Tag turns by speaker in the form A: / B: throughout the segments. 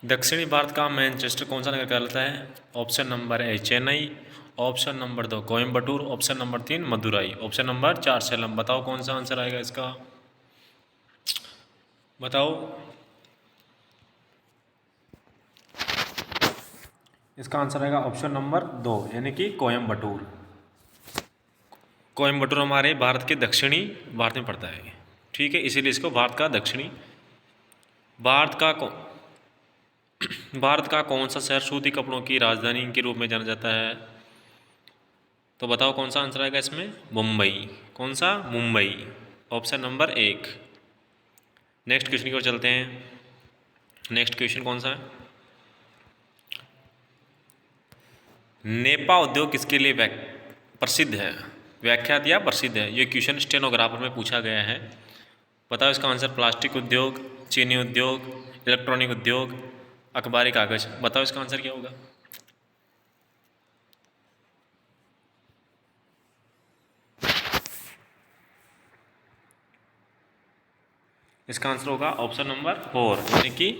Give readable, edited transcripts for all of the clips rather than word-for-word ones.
A: दक्षिणी भारत का मैनचेस्टर कौन सा नगर कहलाता है? Option number A Chennai, option number 2 Coimbatore, option number 3 Madurai, option number 4 Salem. बताओ कौन सा आंसर आएगा इसका, बताओ। इसका आंसर आएगा ऑप्शन नंबर 2 यानी कि कोयम्बटूर। कोयम्बटूर हमारे भारत के दक्षिणी भारत में पड़ता है, ठीक है, इसीलिए इसको भारत का दक्षिणी भारत का भारत का कौन सा शहर सूती कपड़ों की राजधानी के रूप में जाना जाता है? तो बताओ कौन सा आंसर आएगा इसमें? मुंबई। कौन सा? Mumbai, option number 1। Next question की ओर चलते हैं। नेक्स्ट क्वेश्चन कौन सा है? नेपा उद्योग किसके लिए प्रसिद्ध है? व्याख्यात या प्रसिद्ध है? ये क्वेश्चन स्टेनोग्राफर में पूछा गया है। बताओ इसका आंसर। प्लास्टिक उद्योग, चीनी उद्योग, इलेक्ट्रॉनिक उद्योग, अखबारी कागज। बताओ इसका आंसर क्या होगा? इसका आंसर होगा ऑप्शन नंबर 4 यानी कि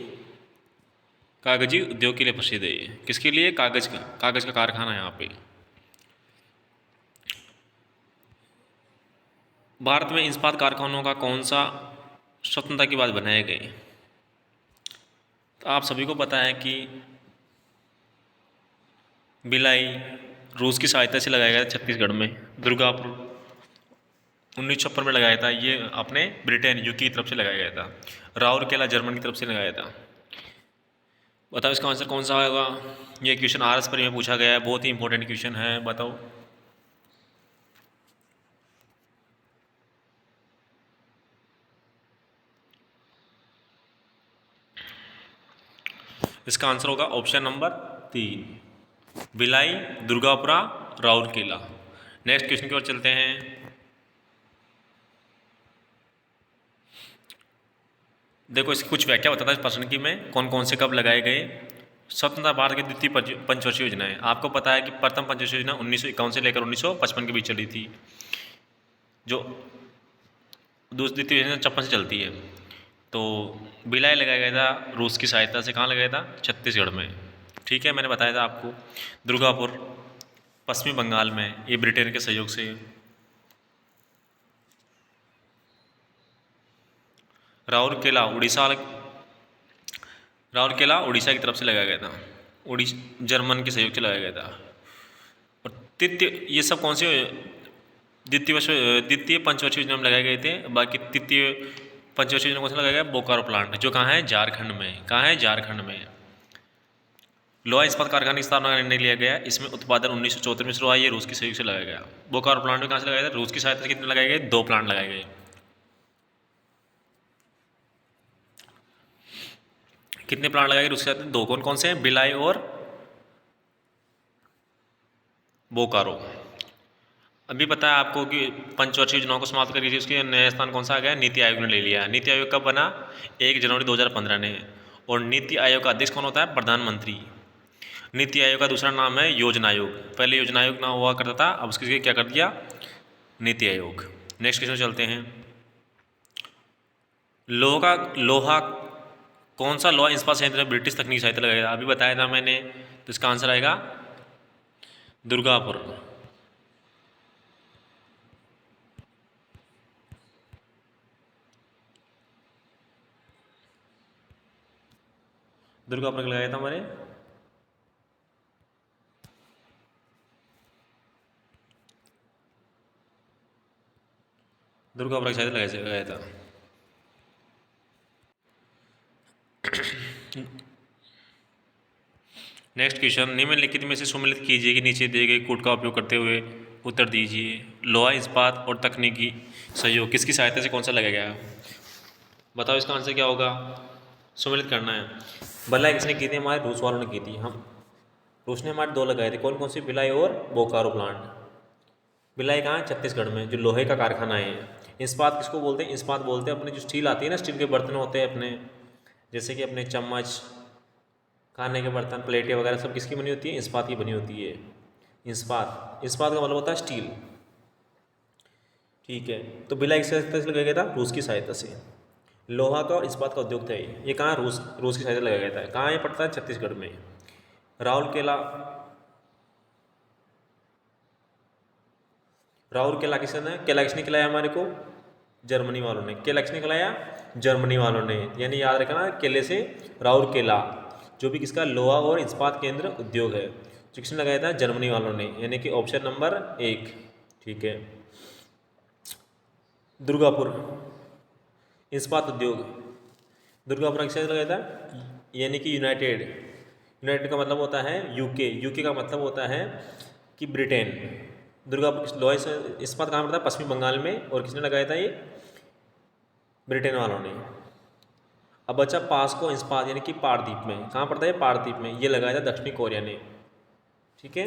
A: कागजी उद्योग के लिए प्रसिद्ध है। ये किसके लिए? कागज का कारखाना है यहाँ पे। भारत में इस्पात कारखानों का कौन सा स्वतंत्रता के बाद बनाए गए? तो आप सभी को पता है कि भिलाई रूस की सहायता से लगाया गया था छत्तीसगढ़ में। दुर्गापुर 1956 में लगाया था, ये अपने ब्रिटेन यूके की तरफ से लगाया गया था। राउरकेला जर्मन की तरफ से लगाया था। बताओ इसका आंसर कौन सा होगा? ये क्वेश्चन आरएस पर में पूछा गया है, बहुत ही इंपॉर्टेंट क्वेश्चन है। बताओ। इसका आंसर होगा option number 3 Bhilai, Durgapura, Rourkela. Next question की ओर चलते हैं। देखो इसकी कुछ व्याख्या बताता है इस प्रश्न की में, कौन कौन से कब लगाए गए। स्वतंत्र भारत की द्वितीय पंचवर्षीय योजना है। आपको पता है कि प्रथम पंचवर्षीय योजना 1951 से लेकर 1955 के बीच चली थी, जो द्वितीय योजना 56 से चलती है। तो भिलाई लगाया गया था रूस की सहायता से। कहाँ लगाया था? छत्तीसगढ़ में, ठीक है, मैंने बताया था आपको। दुर्गापुर पश्चिमी बंगाल में, ये ब्रिटेन के सहयोग से। राउरकेला उड़ीसा की तरफ से लगाया गया था। जर्मन के सहयोग से लगाया गया था। और तृतीय, ये सब कौन से द्वितीय पंचवर्षीय योजना में लगाए गए थे। बाकी तृतीय पंचवर्षीय योजना कौन सा लगाया गया? बोकारो प्लांट, जो कहाँ है? झारखंड में। कहाँ है? झारखंड में। लोहा इस्पात कारखाने की स्थापना का निर्णय लिया गया। इसमें उत्पादन 1974 में शुरू हुआ। ये रूस की सहयोग से लगाया गया। बोकारो प्लांट में कहाँ से लगाया था? रूस की सहायता से। कितने लगाए गए? 2 प्लांट लगाए गए। कितने प्लांट लगाए गए रूस की सहायता से? 2। कौन कौन से हैं? भिलाई और बोकारो। अभी पता है आपको कि पंचवर्षीय योजनाओं को समाप्त करके उसके नया स्थान कौन सा आ गया? नीति आयोग ने ले लिया। नीति आयोग कब बना? 1 जनवरी 2015 ने। और नीति आयोग का अध्यक्ष कौन होता है? प्रधानमंत्री। नीति आयोग का दूसरा नाम है योजना आयोग। पहले योजना आयोग ना हुआ करता था, अब उसके लिए क्या कर दिया? नीति आयोग। नेक्स्ट क्वेश्चन चलते हैं। लोहा कौन सा लोहा इस्पात संयंत्र में ब्रिटिश तकनीकी सहायता लगाया था? अभी बताया था मैंने, तो इसका आंसर आएगा दुर्गापुर। दुर्गापुर लगाया था हमारे। दुर्गापुर की सहायता लगाया था। नेक्स्ट क्वेश्चन, निम्नलिखित में से सुमेलित कीजिए कि नीचे दिए गए कोड का उपयोग करते हुए उत्तर दीजिए। लोहा इस्पात और तकनीकी सहयोग किसकी सहायता से कौन सा लगाया गया? बताओ इसका आंसर क्या होगा? सुमेलित करना है। भलाई किसने की थी? हमारे रूस वालों ने की थी। हम रूस ने हमारे 2 लगाए थे। कौन कौन सी? भिलाई और बोकारो प्लांट। भिलाई कहाँ है? छत्तीसगढ़ में, जो लोहे का कारखाना है। इस्पात किसको बोलते हैं? इस्पात बोलते हैं अपने जो स्टील आती है ना, स्टील के बर्तन होते हैं अपने, जैसे कि अपने चम्मच, खाने के बर्तन, प्लेटें वगैरह सब किसकी बनी होती है? इस्पात की बनी होती है। इस्पात का मतलब होता है स्टील, ठीक है। तो भिलाई किस सहायता से लगाया गया था? रूस की सहायता से। लोहा का और इस्पात का उद्योग था ये कहाँ रूस रूस की सहायता लगाया गया था। कहाँ ये पड़ता है? छत्तीसगढ़ में। राउरकेला, राउरकेला किसने केला किसने खिलाया हमारे को? जर्मनी वालों ने। केला किसने खिलाया? जर्मनी वालों ने। यानी याद रखना केले से राउरकेला, जो भी किसका लोहा और इस्पात केंद्र उद्योग है, जो किसने लगाया था? जर्मनी वालों ने। यानी कि ऑप्शन नंबर 1। ठीक है। दुर्गापुर इस्पात उद्योग, दुर्गापुर किसने लगाया था? यानी कि यूनाइटेड। यूनाइटेड का मतलब होता है यूके, यूके का मतलब होता है कि ब्रिटेन। दुर्गापुर लोहा इस्पात कहाँ पड़ता है? पश्चिमी बंगाल में। और किसने लगाया था? ये ब्रिटेन वालों ने। अब बचा पास्को इस्पात यानी कि पारदीप में। कहाँ पड़ता है? पारदीप में। ये लगाया था दक्षिणी कोरिया ने। ठीक है,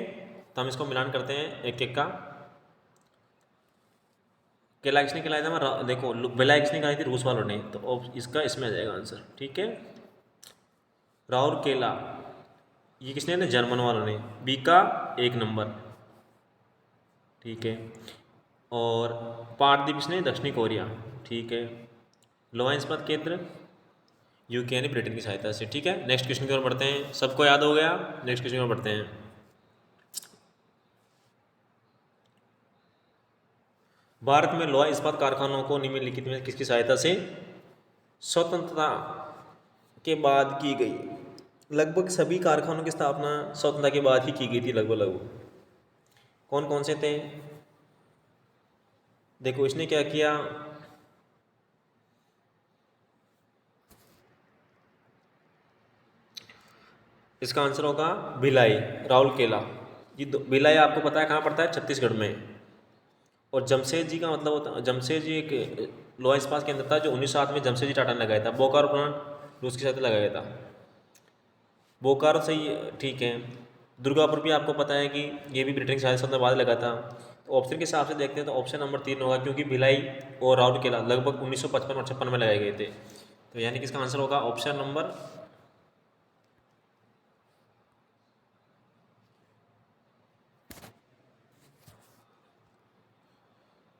A: तो हम इसको मिलान करते हैं एक एक का। केला किसने खिलाया था? मैं देखो बेला किसने खिलाई थी? रूस वालों ने। तो इसका इसमें आ जाएगा आंसर। ठीक है, राउर केला ये किसने ने? जर्मन वालों ने। बी का 1 नंबर। ठीक है, और पारदीप किसने? दक्षिणी कोरिया। ठीक है, लोहा इस्पात केंद्र यूके यानी ब्रिटेन की सहायता से। ठीक है, नेक्स्ट क्वेश्चन की ओर बढ़ते हैं। सबको याद हो गया? नेक्स्ट क्वेश्चन की ओर बढ़ते हैं। भारत में लोहा इस्पात कारखानों को निम्नलिखित में किसकी सहायता से स्वतंत्रता के बाद की गई? लगभग सभी कारखानों की स्थापना स्वतंत्रता के बाद ही की गई थी लगभग लगभग। कौन कौन से थे? देखो इसने क्या किया, इसका आंसर होगा भिलाई, राउरकेला। ये भिलाई आपको पता है कहाँ पड़ता है? छत्तीसगढ़ में। और जमशेदजी का मतलब होता है, जमशेदजी एक लोहा इस्पात केंद्र था जो 1907 में जमशेदजी टाटा ने लगाया था। बोकारो प्लांट रूस के साथ लगाया था। बोकारो से ही ठीक है। दुर्गापुर भी आपको पता है कि ये भी ब्रिटेन के शासन बाद लगा था। तो ऑप्शन के हिसाब से देखते हैं तो ऑप्शन नंबर 3 होगा, क्योंकि भिलाई और राउरकेला लगभग 1955 और 56 में लगाए गए थे। तो यानी कि इसका आंसर होगा ऑप्शन नंबर,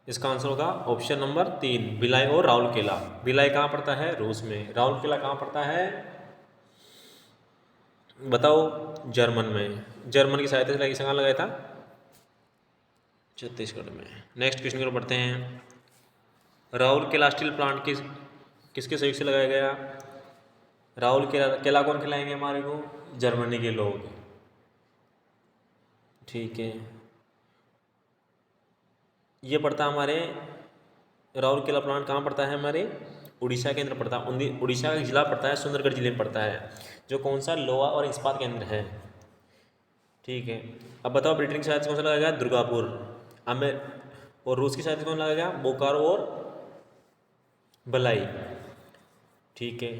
A: इसका आंसर होगा ऑप्शन नंबर 3 भिलाई और राउरकेला। भिलाई कहाँ पड़ता है? रूस में। राउरकेला कहाँ पड़ता है बताओ? जर्मन में। जर्मन की सहायता से कहाँ लगाया था? छत्तीसगढ़ में। नेक्स्ट क्वेश्चन की ओर बढ़ते हैं। राउरकेला स्टील प्लांट किसके सहयोग से लगाया गया? राउरकेला केला कौन खिलाएंगे हमारे को? जर्मनी के लोग। ठीक है, ये पड़ता है हमारे राउरकेला प्लांट कहाँ पड़ता है? हमारे उड़ीसा के अंदर पड़ता है। उड़ीसा का जिला पड़ता है सुंदरगढ़ जिले में पड़ता है, जो कौन सा लोहा और इस्पात केंद्र है। ठीक है, अब बताओ ब्रिटेन की सहायता से कौन सा लगाया गया? दुर्गापुर। और रूस की सहायता से कौन लगाया गया? बोकारो और भलाई। ठीक है,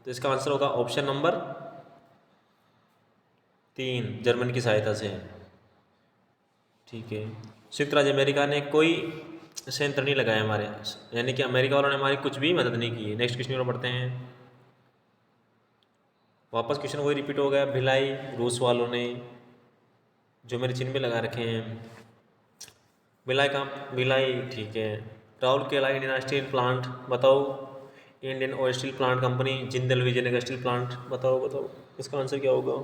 A: तो इसका आंसर होगा ऑप्शन नंबर 3 जर्मनी की सहायता से। ठीक है, संयुक्त राज्य अमेरिका ने कोई संयंत्र नहीं लगाया हमारे, यानी कि अमेरिका वालों ने हमारी कुछ भी मदद नहीं की। नेक्स्ट क्वेश्चन में बढ़ते हैं। वापस क्वेश्चन वही रिपीट हो गया। भिलाई रूस वालों ने, जो मेरे चिन्ह में लगा रखे हैं। भिलाई कहाँ? भिलाई ठीक है। राउरकेला इंडियन स्टील प्लांट बताओ? Indian oil steel plant company, Jindal Vijayanagar steel plant. बताओ बताओ इसका आंसर क्या होगा?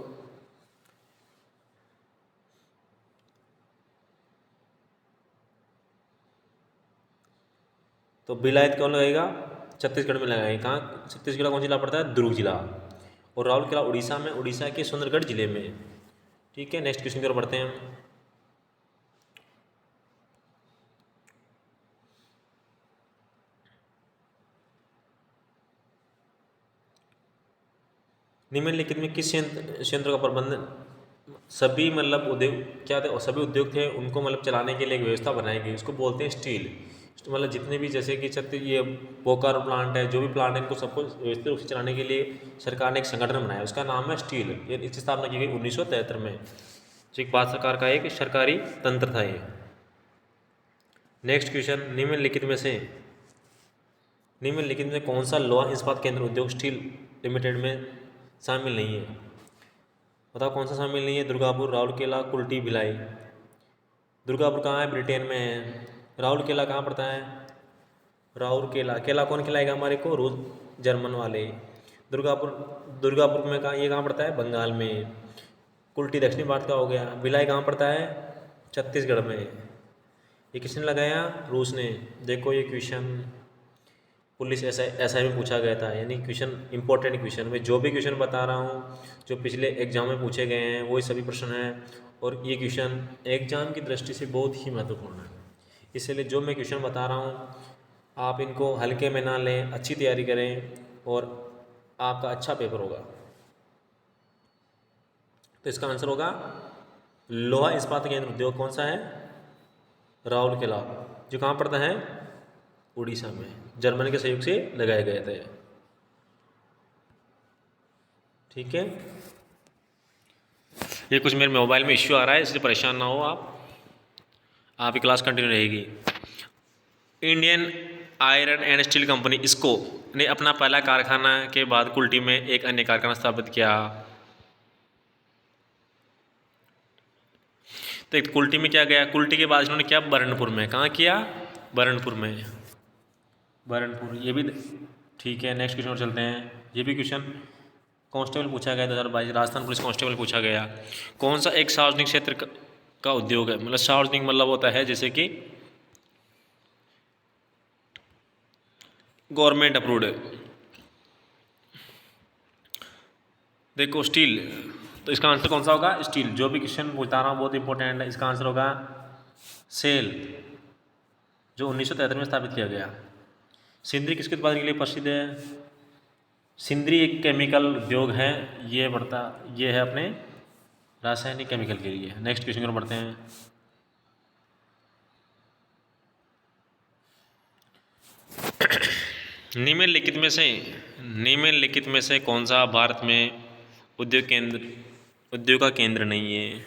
A: तो भिलाई कौन लगाएगा? छत्तीसगढ़ में लगाएगा। कहाँ? छत्तीसगढ़ कौन जिला पड़ता है? दुर्ग जिला। और राउरकेला उड़ीसा में, उड़ीसा के सुंदरगढ़ जिले में। ठीक है, नेक्स्ट क्वेश्चन की ओर बढ़ते हैं। निम्नलिखित में किस संयंत्र का प्रबंधन सभी मतलब उद्योग क्या थे? और सभी उद्योग थे उनको मतलब चलाने के लिए एक व्यवस्था बनाई गई, उसको बोलते हैं स्टील। मतलब जितने भी जैसे कि ये बोकारो प्लांट है, जो भी प्लांट है, इनको सबको व्यवस्थित रूप से चलाने के लिए सरकार ने एक संगठन बनाया, उसका नाम है स्टील। ये इसकी स्थापना की गई 1973 में। जो एक भारत सरकार का एक सरकारी तंत्र था ये। नेक्स्ट क्वेश्चन, निम्नलिखित में कौन सा लोहा इस्पात केंद्र उद्योग स्टील लिमिटेड में शामिल नहीं है? बताओ कौन सा शामिल नहीं है? दुर्गापुर, राउरकेला, कुल्टी, भिलाई। दुर्गापुर कहाँ है? ब्रिटेन में है। राउरकेला कहाँ पड़ता है? राउरकेला। केला कौन खिलाएगा हमारे को? जर्मन वाले। दुर्गापुर, दुर्गापुर में कहाँ, ये कहाँ पड़ता है, बंगाल में। कुल्टी दक्षिणी भारत का हो गया। भिलाई कहाँ पड़ता है, छत्तीसगढ़ में। ये किसने लगाया, रूस ने। देखो ये क्वेश्चन पुलिस ऐसा भी पूछा गया था, यानी क्वेश्चन इंपॉर्टेंट क्वेश्चन। मैं जो भी क्वेश्चन बता रहा हूँ जो पिछले एग्जाम में पूछे गए हैं वही सभी प्रश्न हैं, और ये क्वेश्चन एग्जाम की दृष्टि से बहुत ही महत्वपूर्ण है। इसलिए जो मैं क्वेश्चन बता रहा हूँ आप इनको हल्के में ना लें, अच्छी तैयारी करें और आपका अच्छा पेपर होगा। तो इसका आंसर होगा लोहा इस्पात केंद्र उद्योग कौन सा है, राउरकेला, जो कहाँ पड़ता है, उड़ीसा में। जर्मनी के सहयोग से लगाया गया था। ठीक है, ये कुछ मेरे मोबाइल में इश्यू आ रहा है इसलिए परेशान ना हो आपकी क्लास कंटिन्यू रहेगी। Indian iron and steel company इसको ने अपना पहला कारखाना के बाद कुल्टी में एक अन्य कारखाना स्थापित किया। तो एक कुल्टी में क्या गया, कुल्टी के बाद इन्होंने क्या, बरनपुर में। कहाँ किया, बरनपुर में, बरनपुर। ये भी ठीक है। नेक्स्ट क्वेश्चन और चलते हैं। ये भी क्वेश्चन कांस्टेबल पूछा गया 2022, राजस्थान पुलिस कांस्टेबल पूछा गया। कौन सा एक सार्वजनिक क्षेत्र का उद्योग है, मतलब सार्वजनिक मतलब होता है जैसे कि गवर्नमेंट अप्रूव्ड। देखो स्टील, तो इसका आंसर कौन सा होगा, स्टील। जो भी क्वेश्चन बता रहा हूँ बहुत इंपॉर्टेंट है। इसका आंसर होगा सेल, जो 1973 में स्थापित किया गया। सिंदरी किसके उत्पादन के लिए प्रसिद्ध है, सिंदरी एक केमिकल उद्योग है, ये है अपने रासायनिक केमिकल के लिए। नेक्स्ट क्वेश्चन की ओर बढ़ते हैं। निम्नलिखित में से कौन सा भारत में उद्योग का केंद्र नहीं है,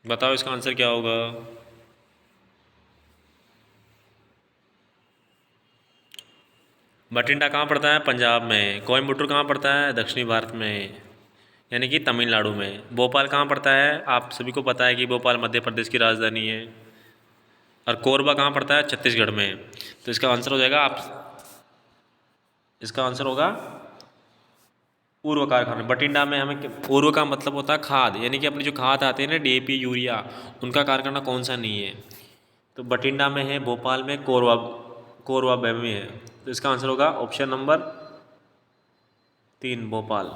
A: बताओ इसका आंसर क्या होगा। बठिंडा कहाँ पड़ता है, पंजाब में। कोयम्बटूर कहाँ पड़ता है, दक्षिणी भारत में, यानी कि तमिलनाडु में। भोपाल कहाँ पड़ता है, आप सभी को पता है कि भोपाल मध्य प्रदेश की राजधानी है। और कोरबा कहाँ पड़ता है, छत्तीसगढ़ में। तो इसका आंसर हो जाएगा इसका आंसर होगा पूर्व कारखाना। बठिंडा में हमें पूर्व का मतलब होता है खाद, यानी कि अपनी जो खाद आते हैं ना, DAP, यूरिया, उनका कारखाना कौन सा नहीं है। तो बठिंडा में है, भोपाल में, कोरबा में है। तो इसका आंसर होगा option number 3 Bhopal.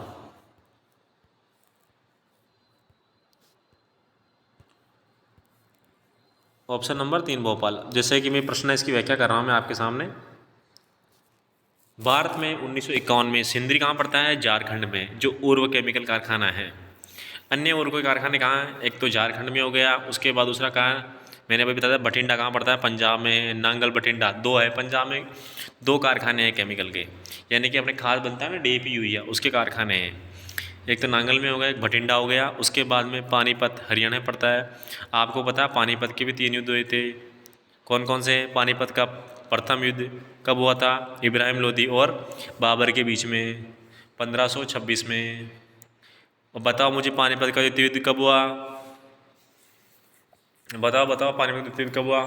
A: Option number 3 Bhopal. जैसे कि मैं प्रश्न इसकी व्याख्या कर रहा हूँ मैं आपके सामने। भारत में 1951 में सिंदरी कहाँ पड़ता है, झारखंड में, जो उर्व केमिकल कारखाना है। अन्य उर्व कारखाने कहाँ हैं, एक तो झारखंड में हो गया, उसके बाद दूसरा कहाँ, मैंने अभी बताया बठिंडा कहाँ पड़ता है, पंजाब में। नांगल बठिंडा 2 है, पंजाब में 2 कारखाने हैं केमिकल के, यानी कि अपने खाद बनता है ना, DAP, यूरिया, उसके कारखाने हैं। एक तो नांगल में हो गया, एक बठिंडा हो गया, उसके बाद में पानीपत हरियाणा में पड़ता है। आपको पता है पानीपत के भी 3 युद्ध हुए थे। कौन कौन से, पानीपत का प्रथम युद्ध कब हुआ था, इब्राहिम लोदी और बाबर के बीच में 1526 में। और बताओ मुझे पानीपत का युद्ध कब हुआ, बताओ पानीपत का युद्ध कब हुआ।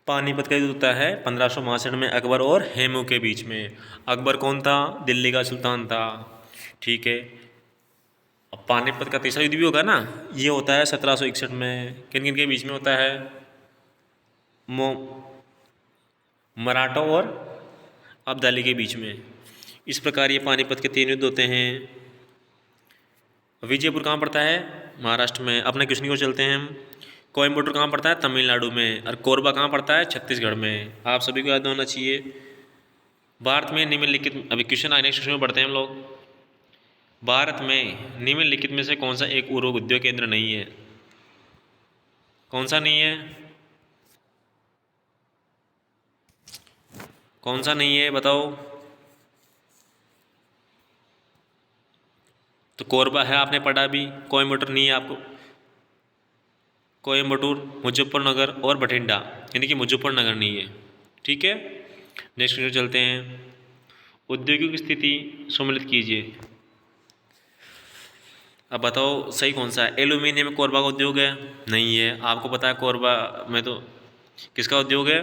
A: पानीपत का युद्ध होता है 1562 में अकबर और हेमू के बीच में। अकबर कौन था, दिल्ली का सुल्तान था। ठीक है, अब पानीपत का तीसरा युद्ध भी होगा ना, ये होता है 1761 में। किन किन के बीच में होता है, मराठों और अब्दाली के बीच में। इस प्रकार ये पानीपत के 3 युद्ध होते हैं। विजयपुर कहाँ पड़ता है, महाराष्ट्र में। अपने क्वेश्चन की ओर चलते हैं हम। कोयम्बटूर कहाँ पड़ता है, तमिलनाडु में। और कोरबा कहाँ पड़ता है, छत्तीसगढ़ में। आप सभी को याद होना चाहिए। भारत में निम्नलिखित, अभी क्वेश्चन आए, नेक्स्ट क्वेश्चन में बढ़ते हैं हम लोग। भारत में निम्नलिखित में से कौन सा एक उद्योग केंद्र नहीं है, कौन सा नहीं है, कौन सा नहीं है बताओ। तो कोरबा है, आपने पढ़ा भी। कोयम्बटूर नहीं है आपको, कोयम्बटूर, मुजफ्फरनगर और बठिंडा, यानी कि मुजफ्फरनगर नहीं है। ठीक है, नेक्स्ट क्वेश्चन चलते हैं। उद्योगों की स्थिति सम्मिलित कीजिए। अब बताओ सही कौन सा है। एल्यूमिनियम में कोरबा का उद्योग है, नहीं है। आपको पता है कोरबा में तो किसका उद्योग है?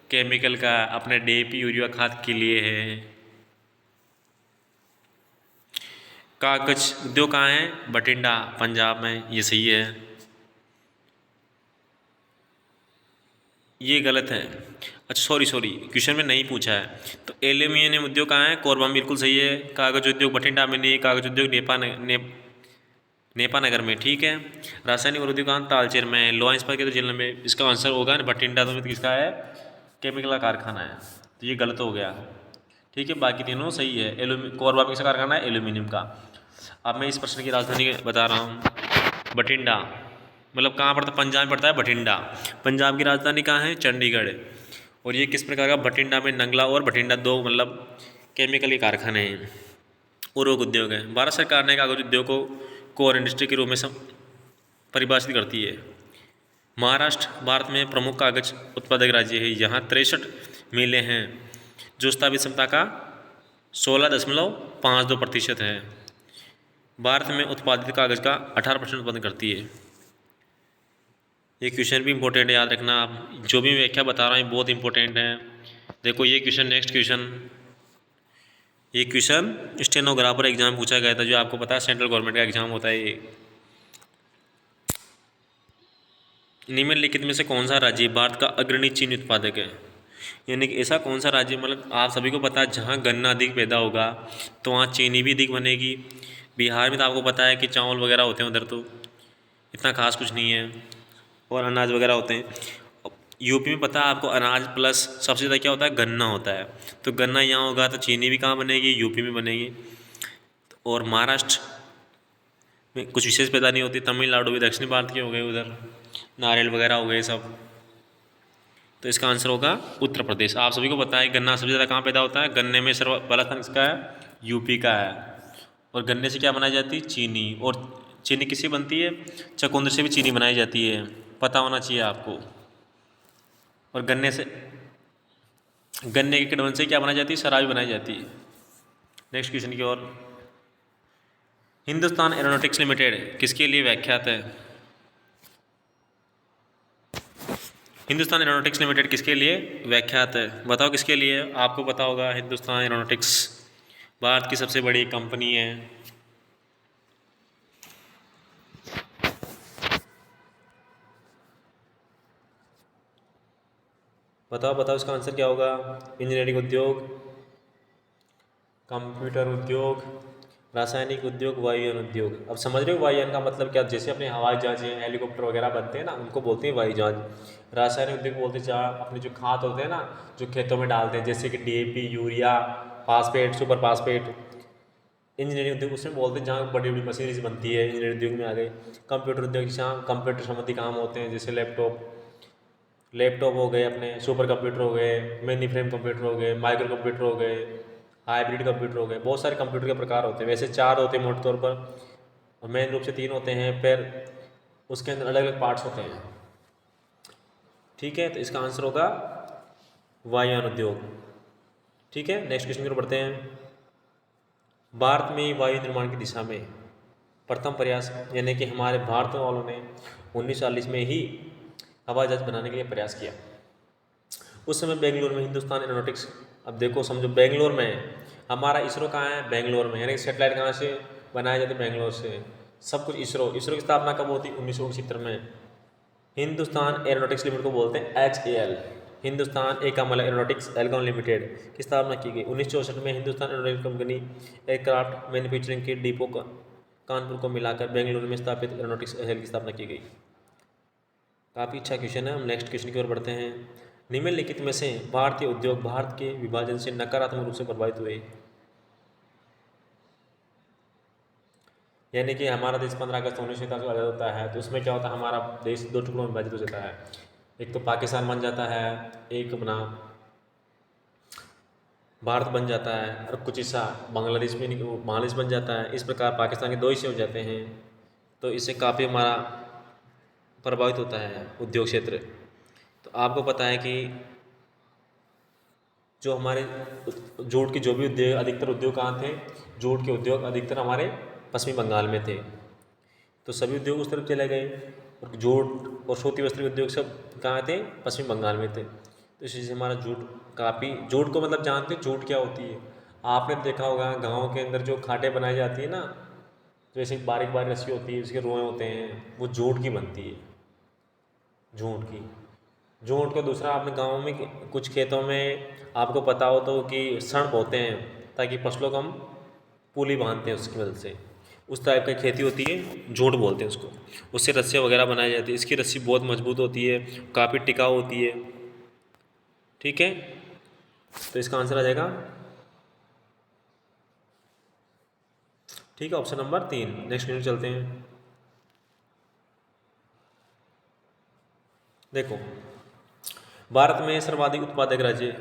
A: केमिकल का, अपने डीएपी यूरिया खाद के लिए है। कागज उद्योग कहाँ है? बठिंडा, पंजाब में। ये सही है, ये गलत है। अच्छा सॉरी क्वेश्चन में नहीं पूछा है। तो एल्यूमिनियम उद्योग कहाँ है? कोरबा में, बिल्कुल सही है। कागज उद्योग बठिंडा में नहीं, कागज उद्योग नेपा नगर में, ठीक है। रासायनिक उद्योग कहाँ? तालचेर में। लोहा इस्पात के तो जिले में। इसका आंसर होगा बठिंडा, तो किसका है? केमिकल का कारखाना है, तो ये गलत हो गया, ठीक है। बाकी तीनों सही है। कोरबा में किसका कारखाना है? एल्यूमिनियम का। अब मैं इस प्रश्न की राजधानी बता रहा हूँ, बठिंडा, मतलब कहाँ पड़ता है? पंजाब में पड़ता है बठिंडा। पंजाब की राजधानी कहाँ है? चंडीगढ़। और ये किस प्रकार का? बठिंडा में नंगला और बठिंडा दो मतलब केमिकल के कारखाने हैं, उद्योग उद्योग है। भारत सरकार ने कागज उद्योग को कोर इंडस्ट्री के रूप में परिभाषित करती है। महाराष्ट्र भारत में प्रमुख कागज उत्पादक राज्य है। यहाँ 63 मिलें हैं जो स्थापित क्षमता का 16.52% है। भारत में उत्पादित कागज का 18% उत्पादन करती है। ये क्वेश्चन भी इंपॉर्टेंट है, याद रखना आप। जो भी मैं व्याख्या बता रहा हूँ बहुत इंपॉर्टेंट है। देखो ये क्वेश्चन, नेक्स्ट क्वेश्चन, ये क्वेश्चन स्टेनोग्राफर एग्जाम पूछा गया था, जो आपको पता है सेंट्रल गवर्नमेंट का एग्जाम होता है ये। निम्नलिखित में से कौन सा राज्य भारत का अग्रणी चीनी उत्पादक है? यानी कि ऐसा कौन सा राज्य, मतलब आप सभी को पता है जहाँ गन्ना अधिक पैदा होगा तो वहाँ चीनी भी अधिक बनेगी। बिहार में तो आपको पता है कि चावल वगैरह होते हैं, उधर तो इतना खास कुछ नहीं है, और अनाज वगैरह होते हैं। यूपी में पता है आपको, अनाज प्लस सबसे ज़्यादा क्या होता है? गन्ना होता है। तो गन्ना यहाँ होगा तो चीनी भी कहाँ बनेगी? यूपी में बनेगी। और महाराष्ट्र में कुछ विशेष पैदा नहीं होती। तमिलनाडु भी दक्षिण भारत के हो गए, उधर नारियल वगैरह हो गए सब। तो इसका आंसर होगा उत्तर प्रदेश। आप सभी को पता है गन्ना सबसे ज़्यादा कहाँ पैदा होता है? गन्ने में सर्व पहला स्थान किसका है? यूपी का है। और गन्ने से क्या बनाई जाती है? चीनी। और चीनी किससे बनती है? चकोंदर से भी चीनी बनाई जाती है, पता होना चाहिए आपको। और गन्ने के किण्वन से क्या बनाई जाती है? शराब बनाई जाती है। नेक्स्ट क्वेश्चन की ओर। हिंदुस्तान एरोनॉटिक्स लिमिटेड किसके लिए व्याख्यात है? हिंदुस्तान एरोनॉटिक्स लिमिटेड किसके लिए व्याख्यात है? बताओ किसके लिए? आपको पता होगा हिंदुस्तान एरोनॉटिक्स भारत की सबसे बड़ी कंपनी है। बताओ इसका आंसर क्या होगा? इंजीनियरिंग उद्योग, कंप्यूटर उद्योग, रासायनिक उद्योग, वायुयान उद्योग। अब समझ रहे हो वायुयान का मतलब क्या? जैसे अपने हवाई जहाज हैं, हेलीकॉप्टर वगैरह बनते हैं ना, उनको बोलते हैं वायु जहाज। रासायनिक उद्योग बोलते हैं जहाँ अपने जो खाद होते हैं ना, जो खेतों में डालते हैं, जैसे कि DAP, urea, phosphate, super phosphate. Engineering उद्योग उसमें बोलते हैं जहाँ बड़ी बड़ी मशीनरीज बनती है, इंजीनियरिंग उद्योग में आ गए। कंप्यूटर उद्योग जहाँ कंप्यूटर संबंधी काम होते हैं, जैसे लैपटॉप हो गए, अपने सुपर कंप्यूटर हो गए, मेनी फ्रेम कंप्यूटर हो गए, माइक्रो कंप्यूटर हो गए, हाइब्रिड कंप्यूटर हो गए। बहुत सारे कंप्यूटर के प्रकार होते हैं। वैसे 4 होते हैं मोटे तौर पर, और मेन रूप से 3 होते हैं, फिर उसके अंदर अलग अलग पार्ट्स होते हैं, ठीक है। तो इसका आंसर होगा वायुयान उद्योग, ठीक है। नेक्स्ट क्वेश्चन की ओर बढ़ते हैं। भारत में वायु निर्माण की दिशा में प्रथम प्रयास, यानी कि हमारे भारत वालों ने 1940 में ही हवाई जहाज बनाने के लिए प्रयास किया। उस समय बेंगलुरु में हिंदुस्तान एरोनॉटिक्स, अब देखो समझो बेंगलोर में हमारा इसरो कहाँ है? बेंगलोर में। यानी सेटेलाइट कहाँ से बनाए जाते? बेंगलोर से। सब कुछ इसरो की स्थापना कब होती? 1969 में। हिंदुस्तान एरोनॉटिक्स लिमिटेड को बोलते हैं HAL, हिंदुस्तान एकमल एरोनॉटिक्स एल्गॉन लिमिटेड की स्थापना की गई 1964 में। Hindustan aeronautics company aircraft manufacturing के डिपो कानपुर को मिलाकर बेंगलुरु में स्थापित एरोनॉटिक्स HAL की स्थापना की गई। काफ़ी अच्छा क्वेश्चन है। हम नेक्स्ट क्वेश्चन की ओर बढ़ते हैं। निम्नलिखित में से भारतीय उद्योग भारत के विभाजन से नकारात्मक रूप से प्रभावित हुए। यानी कि हमारा देश 15 अगस्त 1947 को आज़ाद होता है, तो उसमें क्या होता है? हमारा देश 2 टुकड़ों में विभाजित हो जाता है। एक तो पाकिस्तान बन जाता है, एक अपना भारत बन जाता है, और कुछ हिस्सा बांग्लादेश में बांग्लादेश बन जाता है। इस प्रकार पाकिस्तान के 2 हिस्से हो जाते हैं। तो इससे काफ़ी हमारा प्रभावित होता है उद्योग क्षेत्र। तो आपको पता है कि जो हमारे जूट के जो भी उद्योग, अधिकतर उद्योग कहाँ थे? जूट के उद्योग अधिकतर हमारे पश्चिमी बंगाल में थे। तो सभी उद्योग उस तरफ चले गए। और जूट और सूती वस्त्र उद्योग सब कहाँ थे? पश्चिम बंगाल में थे। तो इसी से हमारा जूट काफ़ी, जूट को मतलब जानते हैं जूट क्या होती है? आपने देखा होगा गाँव के अंदर जो खाटें बनाई जाती है ना, तो ऐसे बारीक बारीक रस्सी होती है, उसके रोए होते हैं, वो जूट की बनती है, जूट की। जूट को दूसरा आपने गाँव में कुछ खेतों में आपको पता हो तो कि सण बोते हैं ताकि फसलों को हम पूली बांधते हैं उसकी मदद से, उस टाइप की खेती होती है, जूट बोलते हैं उसको। उससे रस्सियाँ वगैरह बनाई जाती है। इसकी रस्सी बहुत मजबूत होती है, काफ़ी टिकाऊ होती है। ठीक है, तो इसका आंसर आ जाएगा, ठीक है, ऑप्शन नंबर 3। नेक्स्ट क्वेश्चन चलते हैं। देखो, भारत में सर्वाधिक उत्पादक राज्य,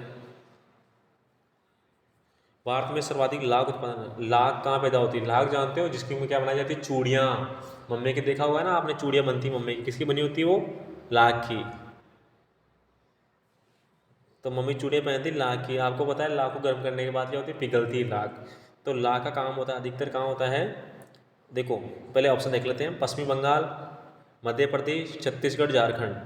A: भारत में सर्वाधिक लाख उत्पादन, लाख कहाँ पैदा होती है? लाख जानते हो, जिसकी में क्या बनाई जाती है? चूड़ियाँ। मम्मी के देखा हुआ है ना आपने, चूड़ियाँ बनती मम्मी की, किसकी बनी होती है वो? लाख की। तो मम्मी चूड़ियाँ पहनती लाख की। आपको पता है लाख को गर्म करने के बाद क्या होती है? पिघलती है लाख। तो लाख का काम होता है अधिकतर कहाँ होता है? देखो पहले ऑप्शन देख लेते हैं। पश्चिमी बंगाल, मध्य प्रदेश, छत्तीसगढ़, झारखंड।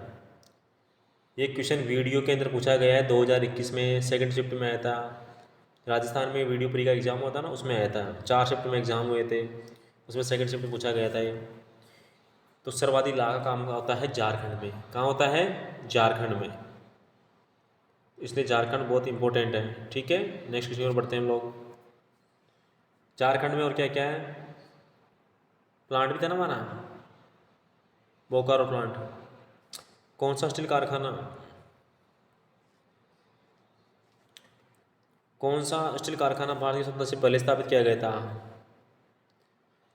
A: ये क्वेश्चन वीडियो के अंदर पूछा गया है 2021 में, सेकंड शिफ्ट में आया था। राजस्थान में वीडियो प्री का एग्ज़ाम हुआ था ना, उसमें आया था। 4 शिफ्ट में एग्ज़ाम हुए थे, उसमें सेकंड शिफ्ट में पूछा गया था ये। तो सर्वाधिक लाख का काम होता है झारखंड में। कहाँ होता है? झारखंड में। इसलिए झारखंड बहुत इंपॉर्टेंट है। ठीक है, नेक्स्ट क्वेश्चन पर बढ़ते हैं हम लोग। झारखंड में और क्या क्या है? प्लांट भी था ना हमारा, बोकारो प्लांट। कौन सा स्टील कारखाना, कौन सा स्टील कारखाना भारतीय स्वतंत्रता से पहले स्थापित किया गया था?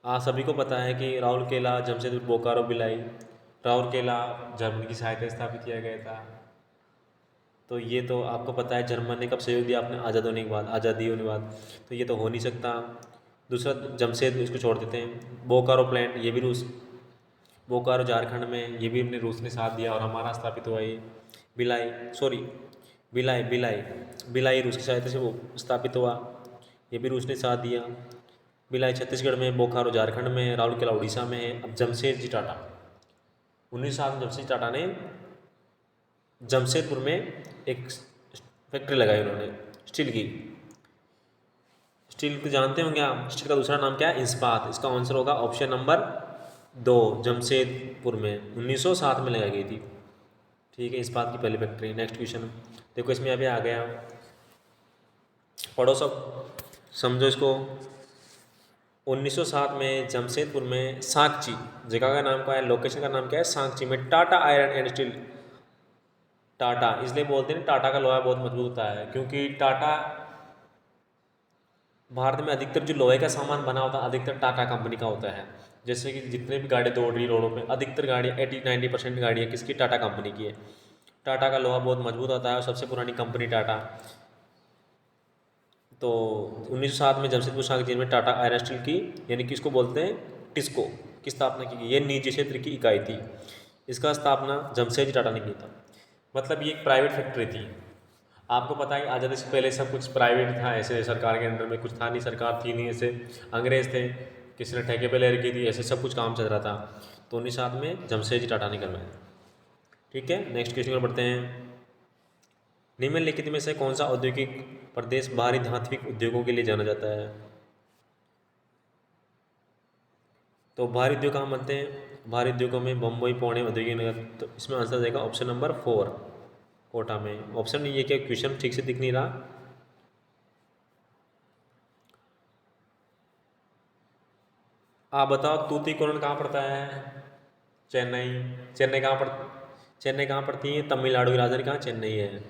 A: आप सभी को पता है कि राउरकेला, जमशेदपुर, बोकारो, भिलाई। राउरकेला जर्मनी की सहायता से स्थापित किया गया था। तो ये तो आपको पता है, जर्मन ने कब सहयोग दिया आपने? आज़ाद होने के बाद, आज़ादी होने के बाद। तो ये तो हो नहीं सकता। दूसरा जमशेदपुर, इसको छोड़ देते हैं। बोकारो प्लांट, ये भी रूस, बोकारो झारखंड में, ये भी अपने रूस ने साथ दिया और हमारा स्थापित हुआ ये। भिलाई, सॉरी, भिलाई भिलाई भिलाई रूस की सहायता से वो स्थापित हुआ, ये भी रूस ने साथ दिया। भिलाई छत्तीसगढ़ में, बोकारो झारखंड में, राउरकेला उड़ीसा में है। अब जमशेदजी टाटा, 1907 में जमशेदजी टाटा ने जमशेदपुर में एक फैक्ट्री लगाई उन्होंने स्टील की। स्टील को जानते होंगे आप, स्टील का दूसरा नाम क्या है? इस्पात। इसका आंसर होगा ऑप्शन नंबर 2, जमशेदपुर में 1907 में लगाई गई थी। ठीक है, इस्पात की पहली फैक्ट्री। नेक्स्ट क्वेश्चन देखो, इसमें अभी आ गया, पढ़ो सब, समझो इसको। 1907 में जमशेदपुर में सांकची, जगह का नाम क्या है, लोकेशन का नाम क्या है? सांकची में Tata iron and steel. Tata इसलिए बोलते हैं टाटा का लोहा बहुत मजबूत होता है, क्योंकि टाटा, भारत में अधिकतर जो लोहे का सामान बना होता है अधिकतर टाटा कंपनी का होता है। जैसे कि जितने भी गाड़ी दौड़ रही रोडों पे, अधिकतर गाड़ियाँ 80-90% गाड़ियाँ किसकी? टाटा कंपनी की है। टाटा का लोहा बहुत मजबूत होता है और सबसे पुरानी कंपनी टाटा। तो 1907 में जमशेदपुर सांकची में टाटा आयरन स्टील की, यानी कि इसको बोलते हैं टिस्को, की स्थापना की गई। ये निजी क्षेत्र की इकाई थी। इसका स्थापना जमशेदजी टाटा ने की था। मतलब ये एक प्राइवेट फैक्ट्री थी। आपको पता है आज़ादी से पहले सब कुछ प्राइवेट था, ऐसे सरकार के अंडर में कुछ था नहीं, सरकार थी नहीं, ऐसे अंग्रेज थे, किसी ने ठेके पे ले रखी थी, ऐसे सब कुछ काम चल रहा था। तो 1907 में जमशेदजी टाटा ने करवाया। ठीक है, नेक्स्ट क्वेश्चन पर बढ़ते हैं। निम्नलिखित में से कौन सा औद्योगिक प्रदेश भारी धात्विक उद्योगों के लिए जाना जाता है? तो भारी उद्योग कहाँ बनते हैं? भारी उद्योगों में बम्बई, पुणे, औद्योगिक नगर। तो इसमें आंसर देगा ऑप्शन नंबर 4, कोटा में। ऑप्शन नहीं, ये क्या क्वेश्चन ठीक से दिख नहीं रहा। आप बताओ, तूतीकोरन कहाँ पड़ता है? चेन्नई। चेन्नई कहाँ पड़ चेन्नई कहाँ पड़ती है? तमिलनाडु की राजधानी कहाँ? चेन्नई है।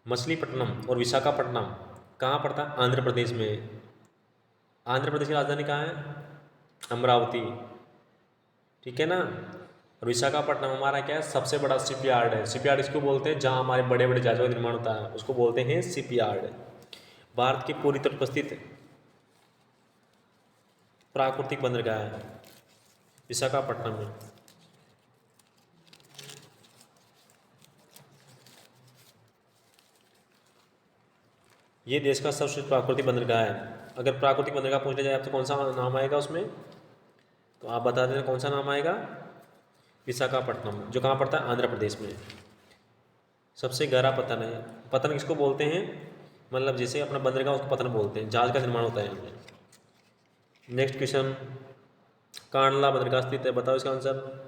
A: मछलीपट्टनम और विशाखापट्टनम कहाँ पड़ता है? आंध्र प्रदेश में। आंध्र प्रदेश की राजधानी कहाँ है? अमरावती। ठीक है ना। और विशाखापट्टनम हमारा क्या है? सबसे बड़ा शिपयार्ड है। शिपयार्ड इसको बोलते हैं जहाँ हमारे बड़े बड़े जहाज़ों का निर्माण होता है, उसको बोलते हैं शिपयार्ड। भारत की पूरी तट पर स्थित प्राकृतिक बंदरगाह है विशाखापट्टनम में। ये देश का सर्वश्रेष्ठ प्राकृतिक बंदरगाह है। अगर प्राकृतिक बंदरगाह पूछा जाए तो कौन सा नाम आएगा उसमें? तो आप बता देना कौन सा नाम आएगा। विशाखापट्टनम, जो कहाँ पड़ता है? आंध्र प्रदेश में। सबसे गहरा पतन है। पतन किसको बोलते हैं? मतलब जैसे अपना बंदरगाह उसको पतन बोलते हैं, जहाज का निर्माण होता है यहाँ पे। नेक्स्ट क्वेश्चन, कांडला बंदरगाह स्थित है, बताओ इसका आंसर।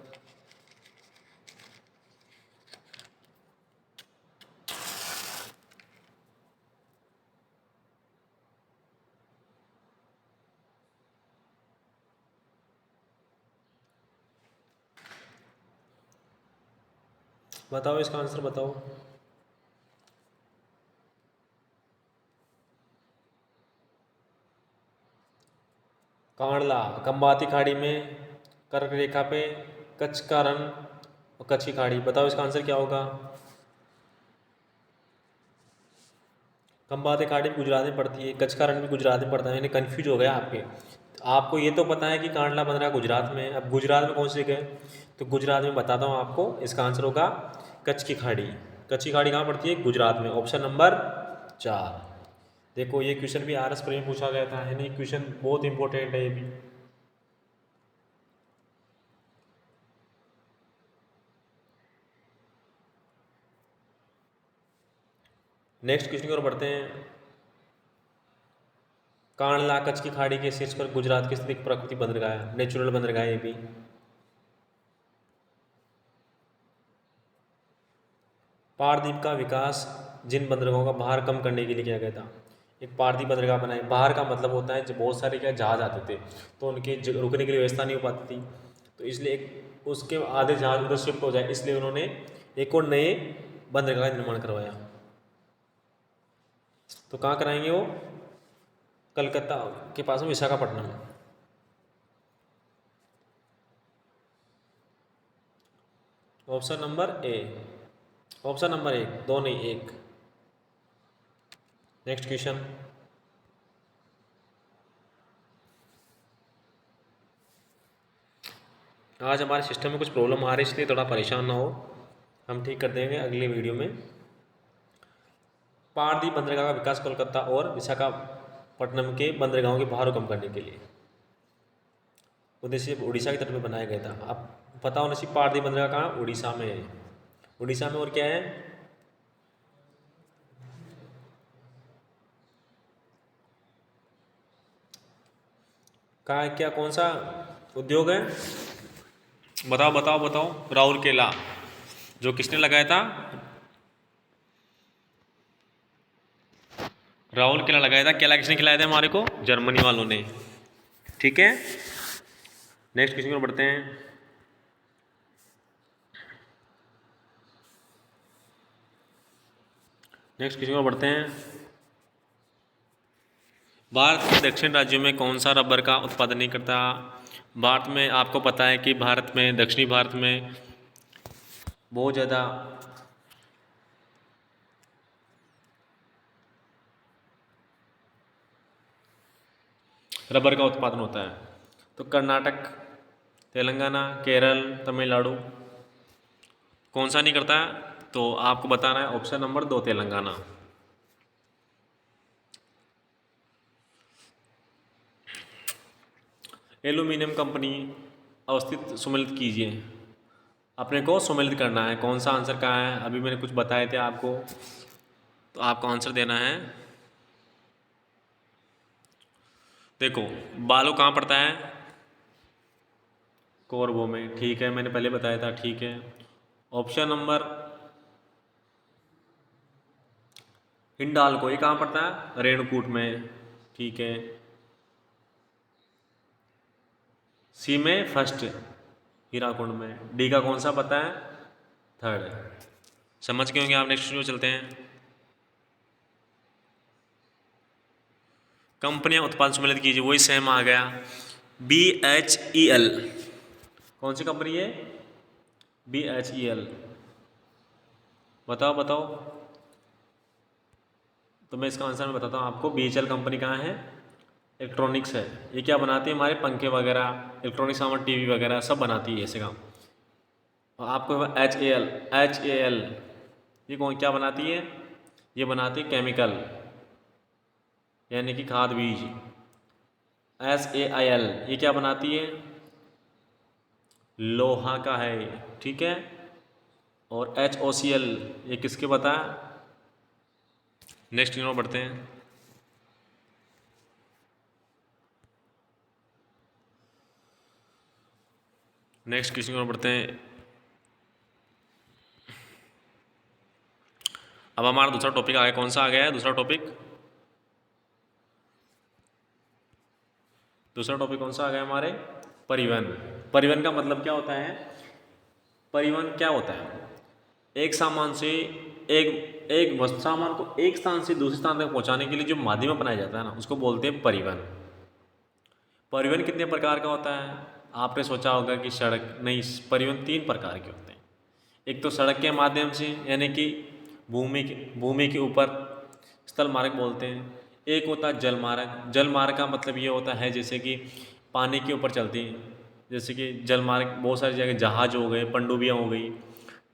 A: बताओ इसका आंसर बताओ। कांडला खंबाती खाड़ी में, कर्क रेखा पे, कच्छ का रण और कच्छ की खाड़ी। बताओ इसका आंसर क्या होगा। खंबाती खाड़ी भी गुजरात में पड़ती है, कच्छ का रण भी गुजरात में पड़ता है, यानी कन्फ्यूज हो गया आपके। आपको ये तो पता है कि कांडला बंदरगाह गुजरात में है, अब गुजरात में कौन सी जगह है? तो गुजरात में बताता हूँ आपको, इसका आंसर होगा कच्छ की खाड़ी। कच्छ की खाड़ी कहाँ पड़ती है? गुजरात में। Option number 4। देखो ये क्वेश्चन भी आरएस पर में पूछा गया था, यानी क्वेश्चन बहुत इंपॉर्टेंट है ये भी। नेक्स्ट क्वेश्चन की ओर बढ़ते हैं। कांडला कच्छ की खाड़ी के शीर्ष पर गुजरात की स्थित एक प्राकृतिक बंदरगाह है, नेचुरल बंदरगाह है ये भी। पारदीप का विकास जिन बंदरगाहों का भार कम करने के लिए किया गया था। एक पारदीप बंदरगाह बनाए, बाहर का मतलब होता है जब बहुत सारे क्या जहाज आते थे तो उनके रुकने के लिए व्यवस्था नहीं हो पाती थी, तो इसलिए एक उसके आधे जहाज उधर शिफ्ट हो जाए, इसलिए उन्होंने एक और नए बंदरगाह का निर्माण करवाया। तो कहाँ कराएंगे वो? कलकत्ता के पास में Visakhapatnam. Option number A. Option number 1, दो नहीं, एक। Next question. आज हमारे सिस्टम में कुछ प्रॉब्लम आ रही है, इसलिए थोड़ा परेशान ना हो, हम ठीक कर देंगे अगले वीडियो में। पारदीप बंदरगाह का विकास कोलकाता और विशाखापट्टनम के बंदरगाहों के भार को कम करने के लिए उद्देश्य उड़ीसा के तट पर बनाया गया था। अब पता होना चाहिए पारदीप बंदरगाह कहाँ? उड़ीसा में है। उड़ीसा में। और क्या है? कहाँ है? क्या कौन सा उद्योग है? बताओ बताओ बताओ। राउरकेला, जो किसने लगाया था? राउरकेला लगाया था। केला किसने खिलाया था हमारे को? जर्मनी वालों ने। ठीक है, नेक्स्ट क्वेश्चन पर बढ़ते हैं। नेक्स्ट क्वेश्चन पर बढ़ते हैं। भारत के दक्षिण राज्यों में कौन सा रबर का उत्पादन नहीं करता? भारत में आपको पता है कि भारत में, दक्षिणी भारत में बहुत ज़्यादा रबर का उत्पादन होता है। तो कर्नाटक, तेलंगाना, केरल, तमिलनाडु, कौन सा नहीं करता? तो आपको बताना है option number 2, Telangana. Aluminium company अवस्थित सुमेलित कीजिए। अपने को सुमेलित करना है, कौन सा आंसर कहाँ है? अभी मैंने कुछ बताए थे आपको, तो आपको आंसर देना है। देखो, बालू कहाँ पड़ता है? कोरबो में। ठीक है, मैंने पहले बताया था। ठीक है, ऑप्शन नंबर हिंडाल्को, ये कहाँ पड़ता है? रेणुकूट में। ठीक है, सी में फर्स्ट, हीराकुंड में। डी का कौन सा पता है? थर्ड। समझ गए होंगे आप। नेक्स्ट जो चलते हैं। कंपनियां उत्पाद सम्मिलित कीजिए, वही सेम आ गया। BHEL, कौन सी कंपनी है? BHEL, बताओ बताओ। तो मैं इसका आंसर मैं बताता हूँ आपको। BHEL कंपनी कहाँ है? इलेक्ट्रॉनिक्स है। ये क्या बनाती है? हमारे पंखे वगैरह, इलेक्ट्रॉनिक सामान, टीवी वगैरह सब बनाती है ऐसे काम। और आपको HAL, ये कौन क्या बनाती है? ये बनाती है केमिकल, यानी कि खाद बीज। SAIL, ये क्या बनाती है? लोहा का है, ठीक है। और HOCl ये किसके पता है? नेक्स्ट नंबर बढ़ते हैं। नेक्स्ट किसी नंबर बढ़ते हैं। अब हमारा दूसरा टॉपिक आ गया, कौन सा आ गया है दूसरा टॉपिक? दूसरा टॉपिक कौन सा आ गया हमारे? परिवहन। परिवहन का मतलब क्या होता है? परिवहन क्या होता है? एक सामान से सामान को एक स्थान से दूसरे स्थान तक पहुंचाने के लिए जो माध्यम अपनाया जाता है ना, उसको बोलते हैं परिवहन। परिवहन कितने प्रकार का होता है? आपने सोचा होगा कि सड़क नहीं, परिवहन 3 प्रकार के होते हैं। एक तो सड़क के माध्यम से, यानी कि भूमि के ऊपर स्थल मार्ग बोलते हैं। एक होता है जल मार्ग। जल मार्ग का मतलब ये होता है जैसे कि पानी के ऊपर चलती है, जैसे कि जल मार्ग बहुत सारी जगह जहाज हो गए, पनडुब्बियाँ हो गई,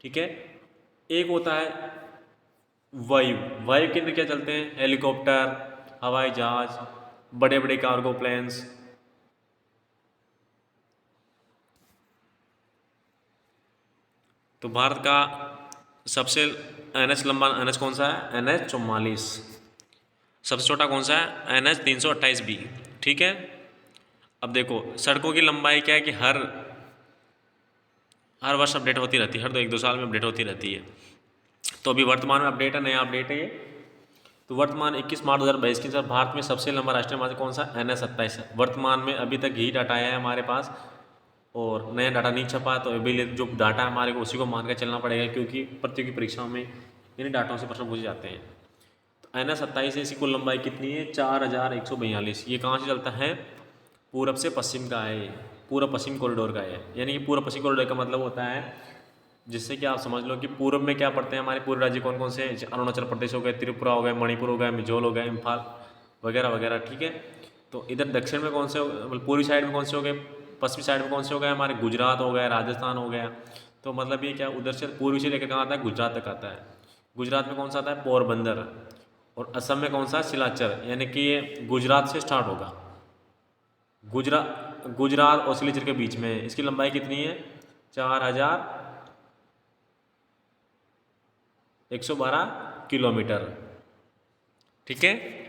A: ठीक है। एक होता है वायु। वायु के अंदर क्या चलते हैं? हेलीकॉप्टर, हवाई जहाज, बड़े बड़े कार्गो प्लेन्स। तो भारत का सबसे NH लंबा NH कौन सा है? NH 44। सबसे छोटा कौन सा है? NH 328B, ठीक है। अब देखो सड़कों की लंबाई क्या है कि हर वर्ष अपडेट होती रहती है, हर 1-2 साल में अपडेट होती रहती है। तो अभी वर्तमान में अपडेट है, नया अपडेट है ये। तो वर्तमान 21 मार्च 2022 के अनुसार भारत में सबसे लंबा राष्ट्रीय मार्ग कौन सा? NH 27 है। वर्तमान में अभी तक यही डाटा आया है हमारे पास, और नया डाटा नहीं छपा, तो अभी जो डाटा है हमारे को उसी को मान कर चलना पड़ेगा, क्योंकि प्रतियोगी परीक्षाओं में इन्हीं डाटों से प्रश्न पूछे जाते हैं। तो NH 27 है, इसकी कुल लंबाई कितनी है? 4142। ये कहाँ से चलता है? पूरब से पश्चिम का है, पूर्व पश्चिम कॉरिडोर का है। यानी कि पूर्व पश्चिम कॉरिडोर का मतलब होता है, जिससे कि आप समझ लो कि पूर्व में क्या पड़ते हैं हमारे पूर्व राज्य कौन कौन से? अरुणाचल प्रदेश हो गए, त्रिपुरा हो गए, मणिपुर हो गया, मिजोल हो गया, इम्फाल वगैरह वगैरह, ठीक है। तो इधर दक्षिण में कौन से मतलब पूर्वी साइड में कौन से हो गए? पश्चिमी साइड में कौन से हो गए? हमारे गुजरात हो गया, राजस्थान हो गया। तो मतलब ये क्या, उधर से पूर्वी से लेकर कहाँ आता है? गुजरात तक आता है। गुजरात में कौन सा आता है? पोरबंदर। और असम में कौन सा? सिलाचर। यानी कि ये गुजरात से स्टार्ट होगा, गुजरात और सिलाचर के बीच में है। इसकी लंबाई कितनी है? 4112 किलोमीटर, ठीक है।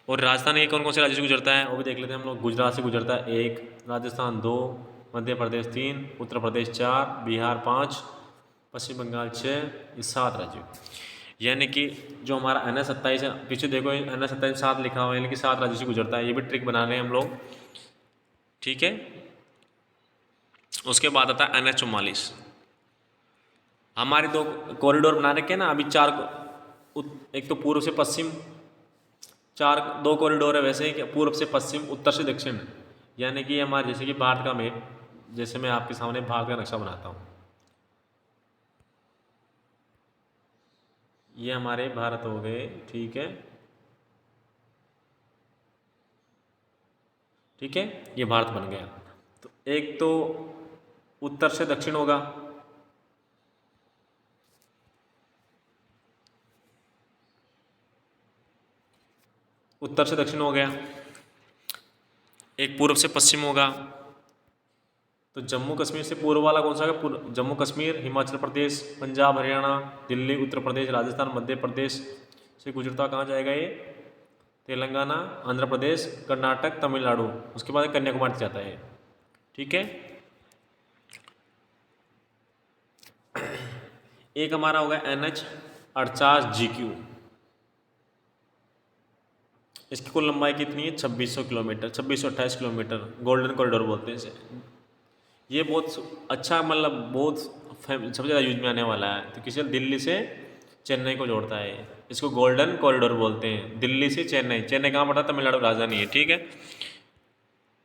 A: और राजस्थान ये कौन कौन से राज्य से गुजरता है वो भी देख लेते हैं हम लोग। गुजरात से गुजरता है 1, राजस्थान 2, मध्य प्रदेश 3, उत्तर प्रदेश 4, बिहार 5, पश्चिम बंगाल 6, ये 7 राज्य। यानी कि जो हमारा NH 27 है, पीछे देखो NH 27 7 लिखा हुआ है, यानी कि 7 राज्यों से गुजरता है। ये भी ट्रिक बना रहे हैं हम लोग, ठीक है। उसके बाद आता है NH 44। हमारे 2 कॉरिडोर बना रखे हैं ना अभी, 4 एक तो पूर्व से पश्चिम, 2 कॉरिडोर है वैसे ही, पूर्व से पश्चिम, उत्तर से दक्षिण। यानी कि हमारे जैसे कि भारत का मैप, जैसे मैं आपके सामने भारत का नक्शा बनाता हूँ, ये हमारे भारत हो गए, ठीक है, ठीक है, ये भारत बन गया। तो एक तो उत्तर से दक्षिण होगा, उत्तर से दक्षिण हो गया। एक पूर्व से पश्चिम होगा। तो जम्मू कश्मीर से पूर्व वाला कौन सा है? जम्मू कश्मीर, हिमाचल प्रदेश, पंजाब, हरियाणा, दिल्ली, उत्तर प्रदेश, राजस्थान, मध्य प्रदेश से गुजरता कहाँ जाएगा ये? तेलंगाना, आंध्र प्रदेश, कर्नाटक, तमिलनाडु, उसके बाद कन्याकुमारी जाता है, ठीक है। एक हमारा होगा NH 48GQ। इसकी कुल लंबाई कितनी है? 2600 किलोमीटर, 2628 किलोमीटर। गोल्डन कॉरिडोर बोलते हैं इसे। ये बहुत अच्छा, मतलब बहुत सबसे ज़्यादा यूज में आने वाला है। तो किसी दिल्ली से चेन्नई को जोड़ता है, इसको गोल्डन कॉरिडोर बोलते हैं। दिल्ली से चेन्नई, चेन्नई कहाँ पड़ता है? तमिलनाडु राजधानी है, ठीक है।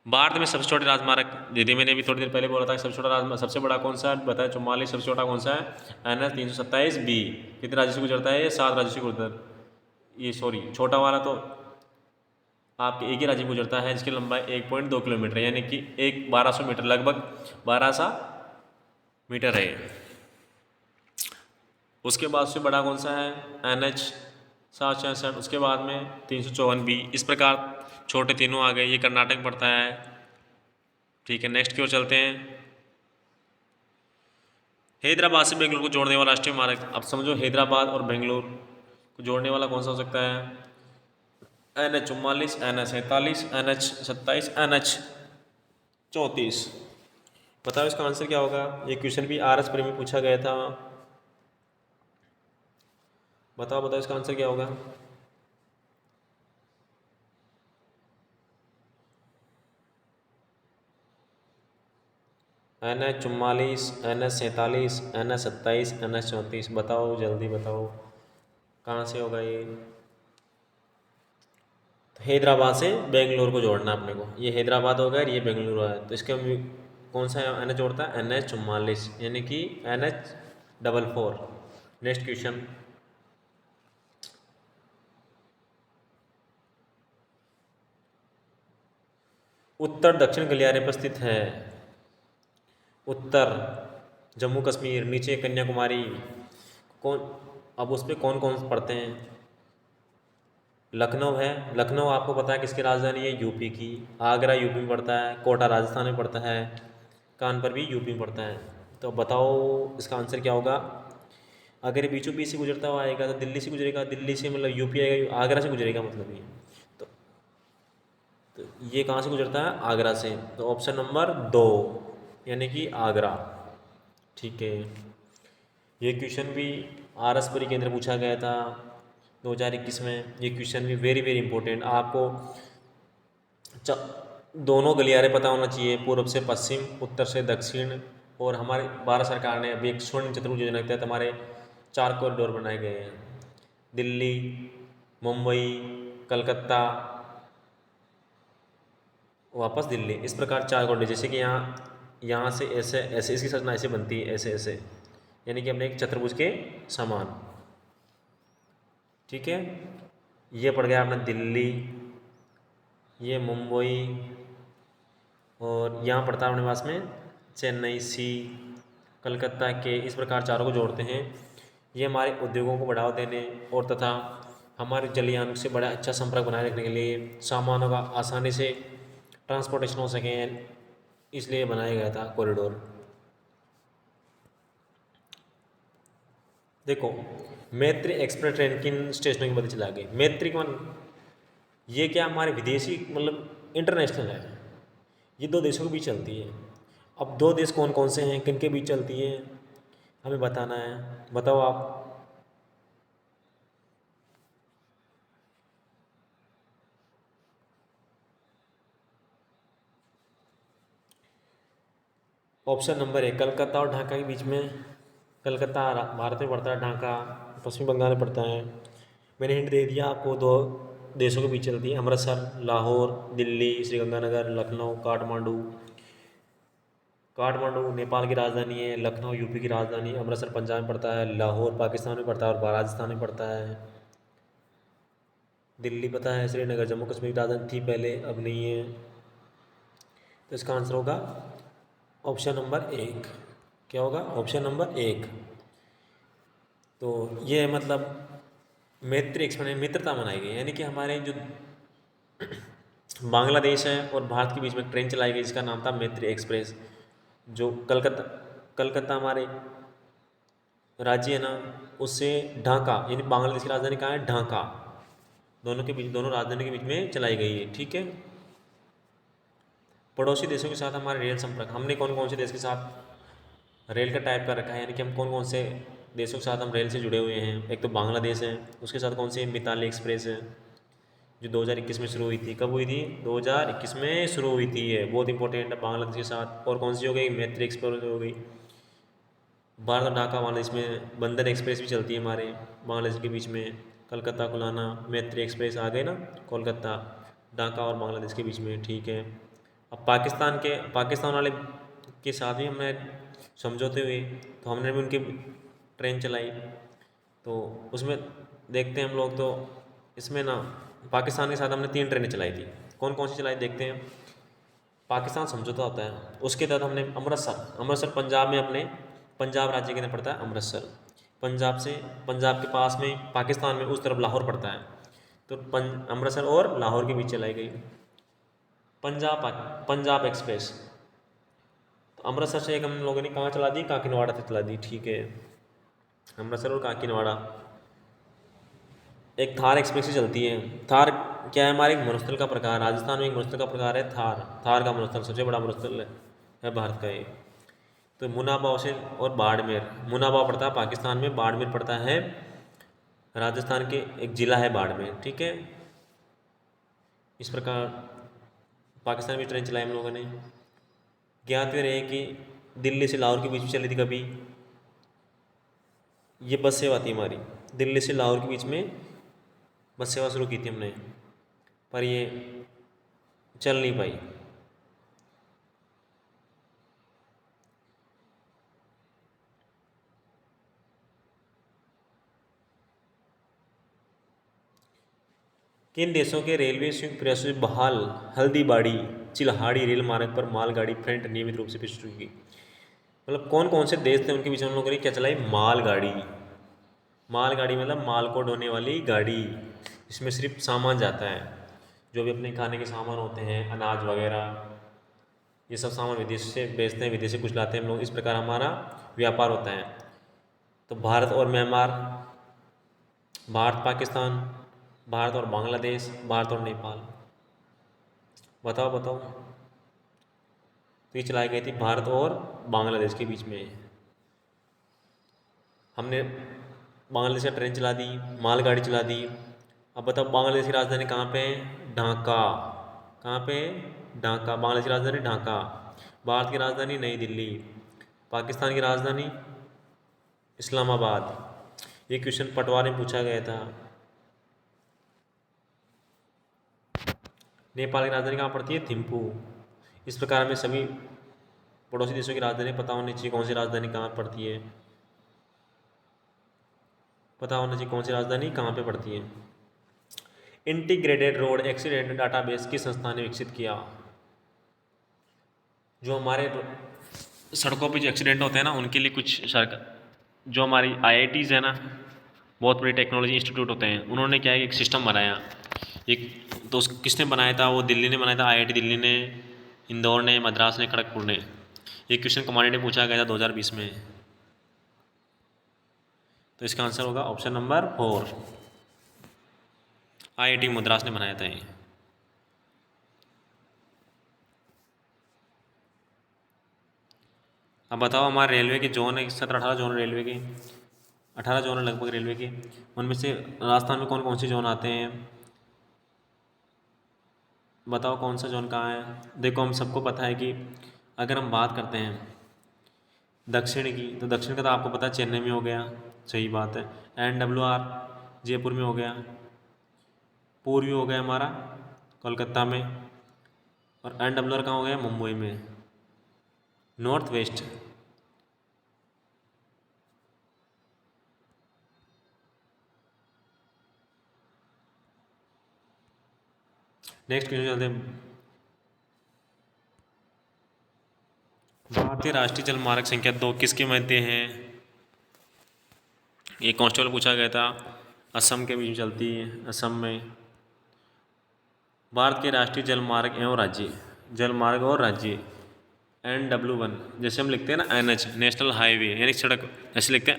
A: भारत में सबसे छोटे राजमार्ग, दीदी मैंने भी थोड़ी देर पहले बोला था कि सबसे छोटा राजमार्ग, सबसे बड़ा कौन सा है बताया? 44। सबसे छोटा कौन सा है? NH 327B। कितने राज्य से गुजरता है? ये 7 राज्य से गुजरता, ये सॉरी छोटा वाला तो आपके एक ही राज्य में गुजरता है, जिसकी लंबाई 1.2 किलोमीटर, यानी कि 1200 मीटर, लगभग 1200 मीटर है। उसके बाद से बड़ा कौन सा है? NH 766। उसके बाद में 354B। इस प्रकार छोटे तीनों आ गए। ये कर्नाटक पड़ता है, ठीक है, नेक्स्ट की ओर चलते हैं। हैदराबाद से बेंगलुरु को जोड़ने वाला राष्ट्रीय मार्ग, अब समझो हैदराबाद और बेंगलुरु को जोड़ने वाला कौन सा हो सकता है? NH 44, NH 47, NH 27, NH 34। बताओ इसका आंसर क्या होगा? ये क्वेश्चन भी RS प्री में पूछा गया था। बताओ बताओ इसका आंसर क्या होगा? NH 44, NH 47, NH 27, NH 34। बताओ जल्दी बताओ कहाँ से होगा ये? तो हैदराबाद से बेंगलुरु को जोड़ना है अपने को। ये हैदराबाद होगा और ये बेंगलुरु है, तो इसके कौन सा NH जोड़ता है? NH 44, यानी कि NH 44। Next question. उत्तर दक्षिण गलियारे पर स्थित है। उत्तर जम्मू कश्मीर, नीचे कन्याकुमारी। कौन, अब उस पर कौन कौन पढ़ते हैं? लखनऊ है। लखनऊ आपको पता है किसकी राजधानी है? यूपी की। आगरा यूपी में पड़ता है। कोटा राजस्थान में पड़ता है। कानपुर भी यूपी में पड़ता है। तो बताओ इसका आंसर क्या होगा? अगर ये बीचों बीच से गुजरता हुआ आएगा तो दिल्ली से गुजरेगा, दिल्ली से मतलब यूपी आएगा, आगरा से गुजरेगा मतलब ये। तो, तो ये कहाँ से गुजरता है? आगरा से। तो ऑप्शन नंबर 2, यानी कि आगरा। ठीक है, ये क्वेश्चन भी RS परी के अंदर पूछा गया था 2021 में। ये क्वेश्चन भी वेरी वेरी इंपॉर्टेंट। आपको दोनों गलियारे पता होना चाहिए, पूर्व से पश्चिम, उत्तर से दक्षिण। और हमारे भारत सरकार ने अभी एक स्वर्ण चतुर्भुज योजना के तहत हमारे 4 कॉरिडोर बनाए गए हैं। दिल्ली, मुंबई, कलकत्ता, वापस दिल्ली, इस प्रकार 4 कॉरिडोर। जैसे कि यहाँ से ऐसे ऐसे इसकी संरचना ऐसे बनती है, ऐसे ऐसे, यानी कि हमने एक चतुर्भुज के समान। ठीक है, ये पड़ गया अपना दिल्ली, ये मुंबई, और यहाँ पड़ता है अपने पास में चेन्नई सी, कलकत्ता के। इस प्रकार चारों को जोड़ते हैं। ये हमारे उद्योगों को बढ़ावा देने और तथा हमारे जलयान से बड़ा अच्छा संपर्क बनाए रखने के लिए, सामानों का आसानी से ट्रांसपोर्टेशन हो सके, इसलिए बनाया गया था कॉरिडोर। देखो, मैत्री एक्सप्रेस ट्रेन किन स्टेशनों की मदद चला गई? मैत्री कौन? ये क्या हमारे विदेशी मतलब इंटरनेशनल है, ये 2 देशों के बीच चलती है। अब 2 देश कौन कौन से हैं, किन के बीच चलती है, हमें बताना है। बताओ आप। ऑप्शन नंबर 1, कलकत्ता और ढाका के बीच में। कलकत्ता भारत में पड़ता है, ढाका पश्चिम बंगाल में पड़ता है। मैंने हिंट दे दिया आपको, 2 देशों के बीच चलती है। अमृतसर, लाहौर, दिल्ली, श्रीगंगानगर, लखनऊ, काठमांडू। काठमांडू नेपाल की राजधानी है, लखनऊ यूपी की राजधानी, अमृतसर पंजाब में पड़ता है, लाहौर पाकिस्तान में पड़ता है और राजस्थान में पड़ता है। दिल्ली पता है, श्रीनगर जम्मू कश्मीर की राजधानी थी पहले, अब नहीं है। तो इसका आंसर होगा ऑप्शन नंबर 1। क्या होगा? Option number 1। तो ये मतलब मैत्री एक्सप्रेस मित्रता बनाई गई, यानी कि हमारे जो बांग्लादेश है और भारत के बीच में ट्रेन चलाई गई जिसका नाम था मैत्री एक्सप्रेस। जो कलकत्ता कलकत्ता हमारे राज्य है ना, उससे ढाका, यानी बांग्लादेश की राजधानी कहाँ है? ढाका। दोनों के बीच, दोनों राजधानी के बीच में चलाई गई है। ठीक है, पड़ोसी देशों के साथ हमारे रेल संपर्क, हमने कौन कौन से देश के साथ रेल का टाइप कर रखा है, यानी कि हम कौन कौन से देशों के साथ हम रेल से जुड़े हुए हैं? एक तो बांग्लादेश है, उसके साथ कौन सी? मिताली एक्सप्रेस है, जो 2021 में शुरू हुई थी। कब हुई थी? 2021 में शुरू हुई थी। ये बहुत इंपॉर्टेंट है बांग्लादेश के साथ। और कौन सी हो गई? मैत्री एक्सप्रेस हो गई। भारत और ढाका बांग्लादेश में बंदर एक्सप्रेस भी चलती है हमारे बांग्लादेश के बीच में। कलकत्ता कुलाना मैत्री एक्सप्रेस आ गए ना, कोलकाता ढाका और बांग्लादेश के बीच में। ठीक है, अब पाकिस्तान वाले के साथ भी हमने समझौते हुए, तो हमने भी उनकी ट्रेन चलाई। तो उसमें देखते हैं हम लोग, तो इसमें ना पाकिस्तान के साथ हमने 3 ट्रेनें चलाई थी। कौन कौन सी चलाई देखते हैं। पाकिस्तान समझौता होता है, उसके तहत हमने अमृतसर पंजाब में, अपने पंजाब राज्य के अंदर पड़ता है अमृतसर। पंजाब के पास में पाकिस्तान में उस तरफ लाहौर पड़ता है। तो अमृतसर और लाहौर के बीच चलाई गई पंजाब एक्सप्रेस। तो अमृतसर से एक हम लोगों ने कहाँ चला दी, काकीनाडा से चला दी, ठीक है। अमृतसर और काकीनाडा एक थार एक्सप्रेस से चलती है। थार क्या है, हमारे एक मरुस्थल का प्रकार, राजस्थान में एक मरुस्थल का प्रकार है थार। थार का मरुस्थल सबसे बड़ा मरुस्थल है भारत का ये। तो मुनाबाव से और बाड़मेर, मुनाबाव पड़ता है पाकिस्तान में, बाड़मेर पड़ता है राजस्थान के, एक जिला है बाड़मेर, ठीक है। इस प्रकार पाकिस्तान में ट्रेन चलाई हम लोगों ने। ज्ञात में रहे कि दिल्ली से लाहौर के बीच में चली थी कभी, ये बस सेवा थी हमारी, दिल्ली से लाहौर के बीच में बस सेवा शुरू की थी हमने, पर ये चल नहीं पाई। किन देशों के रेलवे संयुक्त प्रयासों से बहाल हल्दीबाड़ी चिल्हाड़ी रेल मार्ग पर मालगाड़ी फ्रेंट नियमित रूप से शुरू की। मतलब कौन कौन से देश थे उनके बीच में हम लोगों ने क्या चलाई, मालगाड़ी। मालगाड़ी मतलब माल को ढोने वाली गाड़ी, इसमें सिर्फ सामान जाता है, जो भी अपने खाने के सामान होते हैं, अनाज वगैरह, ये सब सामान विदेश से बेचते हैं, विदेश से कुछ लाते हैं हम लोग। इस प्रकार हमारा व्यापार होता है। तो भारत और म्यांमार, भारत पाकिस्तान, भारत और बांग्लादेश, भारत और नेपाल। बताओ बताओ। तो ये चलाई गई थी भारत और बांग्लादेश के बीच में। हमने बांग्लादेश का ट्रेन चला दी, मालगाड़ी चला दी। अब बताओ बांग्लादेश की राजधानी कहाँ पे है, ढाका। कहाँ पे, ढाका। बांग्लादेश की राजधानी ढाका। भारत की राजधानी नई दिल्ली। पाकिस्तान की राजधानी इस्लामाबाद। ये क्वेश्चन पटवार में पूछा गया था। नेपाल की राजधानी कहाँ पड़ती है, थिम्पू। इस प्रकार हमें सभी पड़ोसी देशों की राजधानी पता होनी चाहिए, कौन सी राजधानी कहाँ पड़ती है, पता होना चाहिए कौन सी राजधानी कहाँ पे पड़ती है। इंटीग्रेटेड रोड एक्सीडेंट डाटाबेस किस संस्था ने विकसित किया। जो हमारे सड़कों पे जो एक्सीडेंट होते हैं ना, उनके लिए कुछ सरकार, जो हमारी आईआईटीज़ है ना, बहुत बड़े टेक्नोलॉजी इंस्टीट्यूट होते हैं, उन्होंने क्या है एक सिस्टम बनाया। एक तो किसने बनाया था, वो दिल्ली ने बनाया था, आईआईटी दिल्ली ने, इंदौर ने, मद्रास ने, खड़गपुर ने। ये क्वेश्चन कमांडेंट में पूछा गया था 2020 में। तो इसका आंसर होगा ऑप्शन नंबर 4, आईआईटी मद्रास ने बनाया था ये। अब बताओ हमारे रेलवे के जोन है 17-18 जोन रेलवे के, 18 जोन है लगभग रेलवे के। उनमें से राजस्थान में कौन कौन से जोन आते हैं, बताओ कौन सा जोन कहाँ है। देखो हम सबको पता है कि अगर हम बात करते हैं दक्षिण की, तो दक्षिण का तो आपको पता है चेन्नई में हो गया, सही बात है। NWR जयपुर में हो गया, पूर्वी हो गया हमारा कोलकाता में, और NWR कहाँ हो गया, मुंबई में। नॉर्थ वेस्ट, नेक्स्ट क्वेश्चन चलते हैं। भारतीय राष्ट्रीय जल मार्ग संख्या 2 किसके मध्य है। ये कांस्टेबल पूछा गया था, असम के बीच में चलती है, असम में। भारत के राष्ट्रीय जल मार्ग एवं राज्य, जल मार्ग और राज्य NW1, जैसे हम लिखते हैं ना NH नेशनल हाईवे यानी सड़क, ऐसे लिखते हैं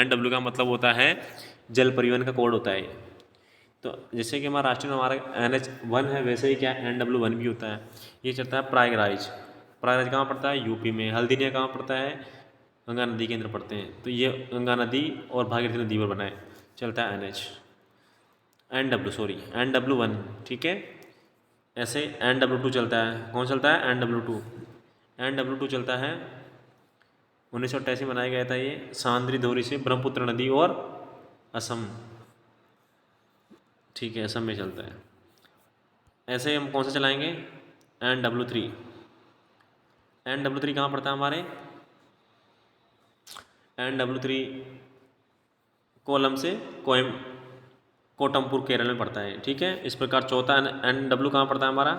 A: NW का मतलब होता है जल परिवहन का कोड होता है। तो जैसे कि हमारा राष्ट्रीय मार्ग NH1 है, वैसे ही क्या NW1 भी होता है। ये चलता है प्रयागराज। प्रयागराज कहाँ पड़ता है, यूपी में। हल्दीनिया कहाँ पड़ता है, गंगा नदी के अंदर पड़ते हैं। तो ये गंगा नदी और भागीरथी नदी पर बना है, चलता है NW1, ठीक है। ऐसे NW2 चलता है, कौन चलता है, NW2 चलता है। 1988 में बनाया गया था ये, सांद्री धोरी से ब्रह्मपुत्र नदी और असम, ठीक है, असम में चलता है। ऐसे हम कौन सा चलाएंगे, NW3 कहाँ पड़ता है हमारे, NW3 कोलम से कोटमपुर केरल में पड़ता है, ठीक है। इस प्रकार चौथा NW कहाँ पड़ता है हमारा,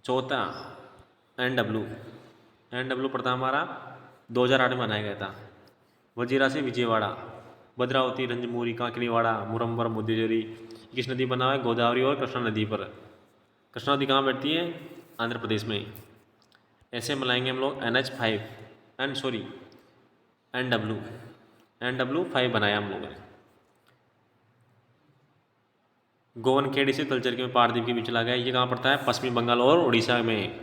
A: चौथा NW पड़ता है हमारा 2008 में बनाया गया था, वजीरा से विजयवाड़ा, भद्रावती, रंजमूरी, कांकरीवाड़ा, मुरम्बर, मुद्देजरी। किस नदी बना हुआ है, गोदावरी और कृष्णा नदी पर। कृष्णा नदी कहाँ बैठती है, आंध्र प्रदेश में। ऐसे मिलाएंगे हम लोग NH5 NW5 बनाया हम लोगों ने। गोवन खेड़ी से तलचर के में पारदीप के बीच चला गया। ये कहाँ पड़ता है? पश्चिमी बंगाल और उड़ीसा में।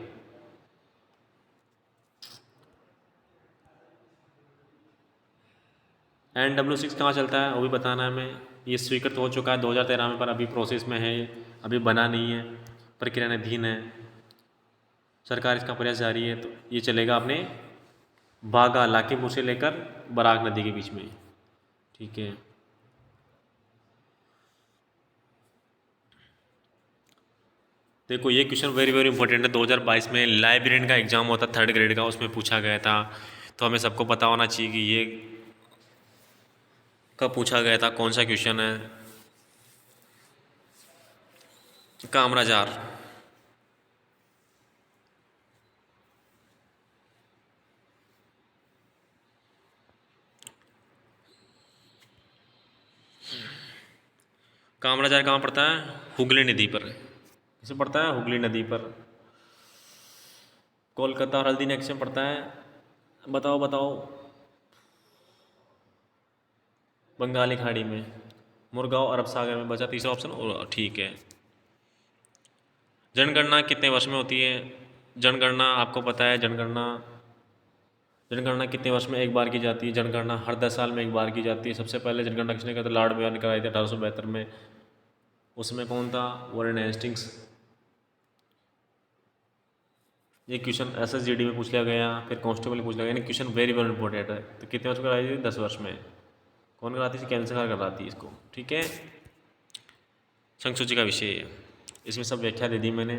A: NW6 कहाँ चलता है वो भी बताना है हमें। ये स्वीकृत हो चुका है 2013 में, पर अभी प्रोसेस में है, अभी बना नहीं है, प्रक्रियाधीन है, सरकार इसका प्रयास जारी है। तो ये चलेगा अपने बागा लाखीपुर से लेकर बराक नदी के बीच में। ठीक है। देखो ये क्वेश्चन वेरी वेरी इंपॉर्टेंट है। 2022 में लाइब्रेरियन का एग्जाम होता 3rd ग्रेड का, उसमें पूछा गया था। तो हमें सबको पता होना चाहिए कि ये कब पूछा गया था, कौन सा क्वेश्चन है। कामराजार। कामराजार कहाँ पड़ता है? हुगली नदी पर। किसे पड़ता है? हुगली नदी पर। कोलकाता और हल्दी नेक्स्ट में पड़ता है, बताओ बताओ। बंगाली खाड़ी में। मुरगांव अरब सागर में। बचा तीसरा ऑप्शन। और ठीक है। जनगणना कितने वर्ष में होती है? जनगणना आपको पता है, जनगणना जनगणना कितने वर्ष में एक बार की जाती है? जनगणना हर 10 साल में एक बार की जाती है। सबसे पहले जनगणना किसने कहा था? लॉर्ड मेयर ने कराई थी 1872 में। उसमें कौन था? Warren Hastings. ये क्वेश्चन SSGD में पूछ लिया गया, फिर कांस्टेबल में पूछ लिया गया। यानी क्वेश्चन वेरी वेरी इंपॉर्टेंट है। तो कितने वर्ष में कराई थी? 10 वर्ष में। कौन कराती थी? केंद्र सरकार कराती है इसको। ठीक है। संघ सूची का विषय है, इसमें सब व्याख्या दे दी मैंने।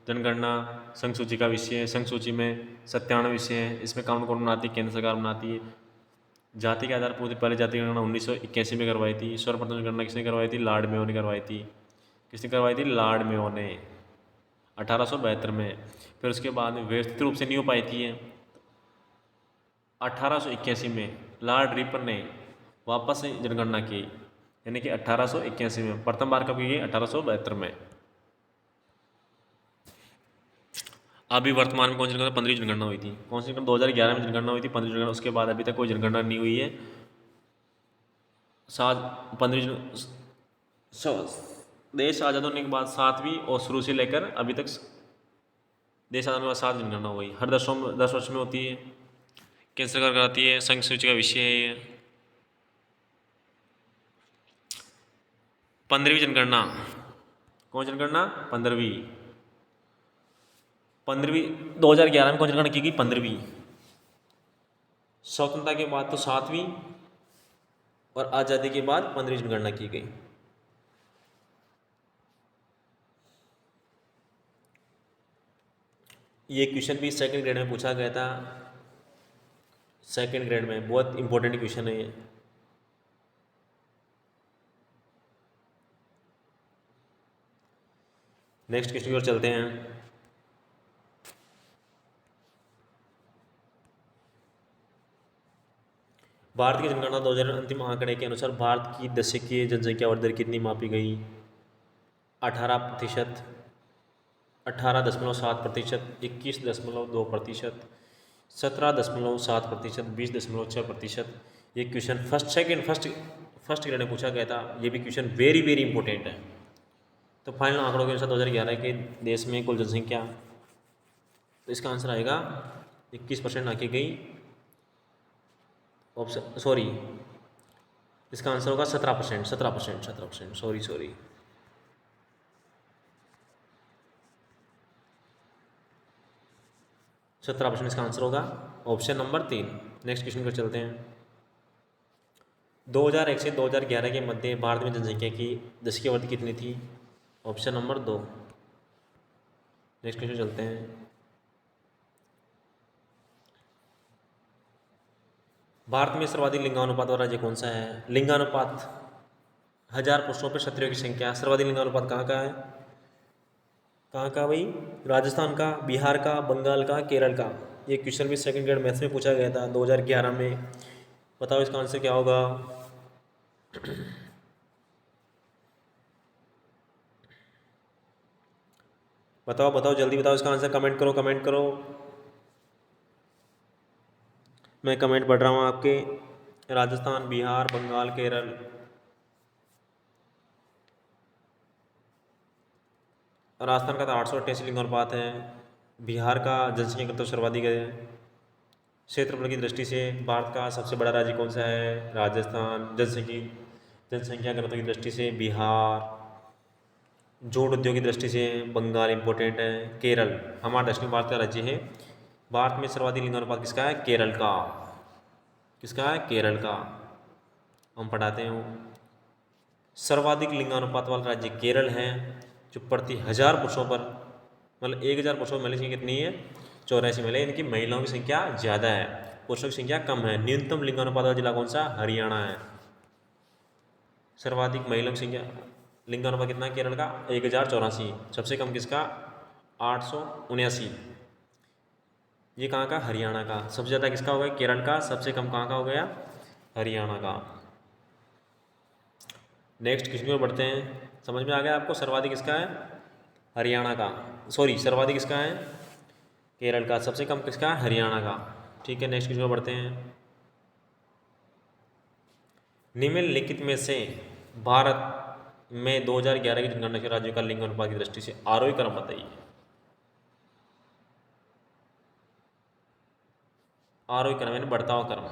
A: जनगणना संघ सूची का विषय है। संघ सूची में 97 विषय हैं। इसमें कौन कौन बनाती है? केंद्र सरकार बनाती है। जाति के आधार पर पहले जाति गणना 1981 में करवाई थी। सर्वप्रथम जनगणना किसने करवाई थी? लॉर्ड मेयो ने करवाई थी। किसने करवाई थी? लॉर्ड मेयो ने 1872 में। फिर उसके बाद में व्यवस्थित रूप से नहीं हो पाई थी ये 1881 में। लॉर्ड रिपर ने वापस से जनगणना की, यानी कि 1881 में। प्रथम बार कब की गई? 1872 में। अभी वर्तमान में कौन सी जनगणना? 15वीं जनगणना हुई थी। कौन सी जनगणना? 2011 में जनगणना हुई थी, 15वीं जनगणना। उसके बाद अभी तक कोई जनगणना नहीं हुई है। 15वीं देश आज़ाद होने के बाद 7वीं, और शुरू से लेकर अभी तक देश आज़ाद होने के बाद 7 जनगणना हुई। हर 10 वर्ष में होती है। केंद्र सरकार कराती है। संघ सूची का विषय है ये। 15वीं जनगणना। कौन जनगणना? 15वीं। 2011 में कौन जनगणना की गई? 15वीं। स्वतंत्रता के बाद तो 7वीं, और आज़ादी के बाद 15वीं जनगणना की गई। ये क्वेश्चन भी 2nd ग्रेड में पूछा गया था। 2nd ग्रेड में बहुत इंपॉर्टेंट क्वेश्चन है ये। नेक्स्ट क्वेश्चन की ओर चलते हैं। भारत की जनगणना 2000 अंतिम आंकड़े के अनुसार भारत की दशकीय जनसंख्या वृद्धि दर कितनी मापी गई? 18%, 18.7%, 21.2%, 17.7%, 20.6%। ये क्वेश्चन फर्स्ट ग्रेड में पूछा गया था। ये भी क्वेश्चन वेरी वेरी इंपॉर्टेंट है। तो फाइनल आंकड़ों के अनुसार 2011 के देश में कुल जनसंख्या, तो इसका आंसर आएगा 21% आके गई। ऑप्शन सॉरी, इसका आंसर होगा 17%। सॉरी 17% इसका आंसर होगा, ऑप्शन नंबर 3। नेक्स्ट क्वेश्चन पर चलते हैं। 2001 से 2011 के मध्य भारत में जनसंख्या की दशकीय वृद्धि कितनी थी? Option number 2। नेक्स्ट क्वेश्चन चलते हैं। भारत में सर्वाधिक लिंगानुपात वाला राज्य कौन सा है? लिंगानुपात 1000 पुरुषों पर क्षत्रियों की संख्या, सर्वाधिक लिंगानुपात कहाँ का है? कहाँ का भाई? राजस्थान का, बिहार का, बंगाल का, केरल का। ये क्वेश्चन भी 2nd ग्रेड मैथ्स में पूछा गया था 2011 में। बताओ इसका आंसर क्या होगा? बताओ जल्दी बताओ इसका आंसर। कमेंट करो। मैं कमेंट पढ़ रहा हूँ आपके। राजस्थान, बिहार, बंगाल, केरल। राजस्थान का तो 888 लिंगानुपात है। बिहार का जनसंख्या घनत्व सर्वाधिक है। क्षेत्रफल की दृष्टि से भारत का सबसे बड़ा राज्य कौन सा है? राजस्थान। जनसंख्या घनत्व की दृष्टि से बिहार। जूट उद्योग की दृष्टि से बंगाल इंपॉर्टेंट है। केरल हमारा दक्षिण भारत का राज्य है। भारत में सर्वाधिक लिंगानुपात किसका है? केरल का। किसका है? केरल का। हम पढ़ाते हैं। सर्वाधिक लिंगानुपात वाला राज्य केरल है, जो प्रति 1000 पुरुषों पर, मतलब 1000 पुरुषों में महिला संख्या कितनी है? 84 महिला। इनकी महिलाओं की संख्या ज़्यादा है, पुरुषों की संख्या कम है। न्यूनतम लिंगानुपात वाला जिला कौन सा? हरियाणा है। सर्वाधिक महिलाओं की संख्या लिंगानुपात कितना है केरल का? 1084। सबसे कम किसका? 879। ये कहाँ का? हरियाणा का। सबसे ज़्यादा किसका हो गया? केरल का। सबसे कम कहाँ का हो गया? हरियाणा का। नेक्स्ट क्वेश्चन में बढ़ते हैं। समझ में आ गया आपको? सर्वाधिक किसका है? हरियाणा का। सॉरी, सर्वाधिक किसका है? केरल का। सबसे कम किसका? हरियाणा का। ठीक है, नेक्स्ट क्वेश्चन में बढ़ते हैं। निम्नलिखित में से भारत में 2011 की जनगणना के राज्यों का लिंगानुपात की दृष्टि से आरोही क्रम बताइए। आरोही क्रम यानी बढ़ता हुआ क्रम।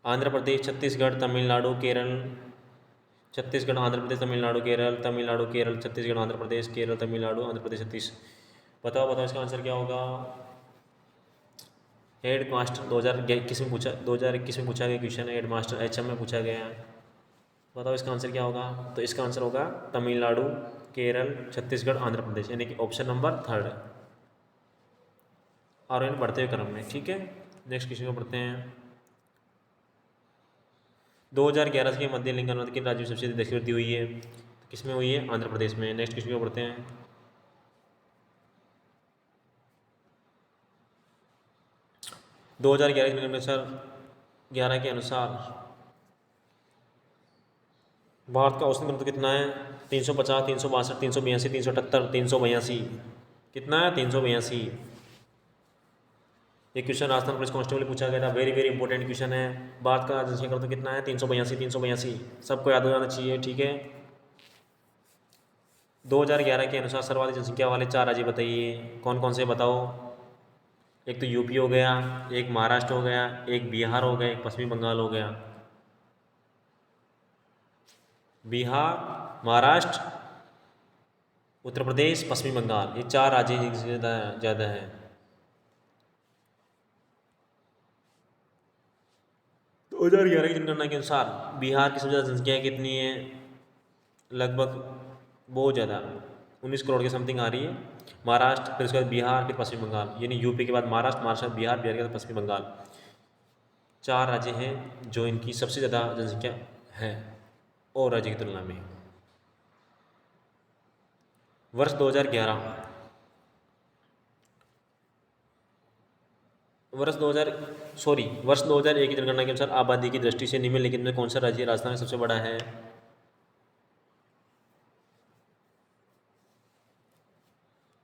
A: आंध्र प्रदेश, छत्तीसगढ़, तमिलनाडु, केरल। छत्तीसगढ़, आंध्र प्रदेश, तमिलनाडु, केरल। तमिलनाडु, केरल, छत्तीसगढ़, आंध्र प्रदेश, केरल, तमिलनाडु, आंध्र प्रदेश, बताओ बताओ इसका आंसर क्या होगा? हेड मास्टर 2021 में पूछा, 2021 में पूछा गया क्वेश्चन है। हेड मास्टर HM में पूछा गया है। बताओ इसका आंसर क्या होगा? तो इसका आंसर होगा तमिलनाडु, केरल, छत्तीसगढ़, आंध्र प्रदेश, यानी कि ऑप्शन नंबर 3 है। और इन बढ़ते हुए क्रम में। ठीक है, नेक्स्ट क्वेश्चन को पढ़ते हैं। 2011 के मध्य लिंगानुपात किन राज्यों में सबसे अधिक वृद्धि हुई है? किस में हुई है? आंध्र प्रदेश में। नेक्स्ट क्वेश्चन को पढ़ते हैं। 2011 के अनुसार भारत का औसत घनत्व कितना है? 350, 362, 382, 378, 382। कितना है? 382। ये क्वेश्चन राजस्थान पुलिस कांस्टेबल पूछा गया था। वेरी वेरी इंपॉर्टेंट क्वेश्चन है। भारत का जनसंख्या घनत्व कितना है? 382, 382। सबको याद हो जाना चाहिए। ठीक है, 2011 के अनुसार सर्वाधिक जनसंख्या वाले 4 राज्य बताइए। कौन कौन से बताओ? एक तो यूपी हो गया, एक महाराष्ट्र हो गया, एक बिहार हो गया, एक पश्चिमी बंगाल हो गया। बिहार, महाराष्ट्र, उत्तर प्रदेश, पश्चिमी बंगाल, ये 4 राज्य ज़्यादा है। तो 2011 की जनगणना के अनुसार बिहार की सबसे ज़्यादा जनसंख्या कितनी है? लगभग बहुत ज़्यादा, 19 करोड़ के समथिंग आ रही है। महाराष्ट्र, फिर उसके बाद बिहार, फिर पश्चिम बंगाल, यानी यूपी के बाद महाराष्ट्र, महाराष्ट्र बिहार, बिहार के बाद पश्चिम बंगाल। 4 राज्य हैं जो इनकी सबसे ज़्यादा जनसंख्या है और राज्य की तुलना में। वर्ष 2011 वर्ष 2001 की जनगणना के अनुसार आबादी की दृष्टि से निम्नलिखित में कौन सा राज्य राजस्थान सबसे बड़ा है?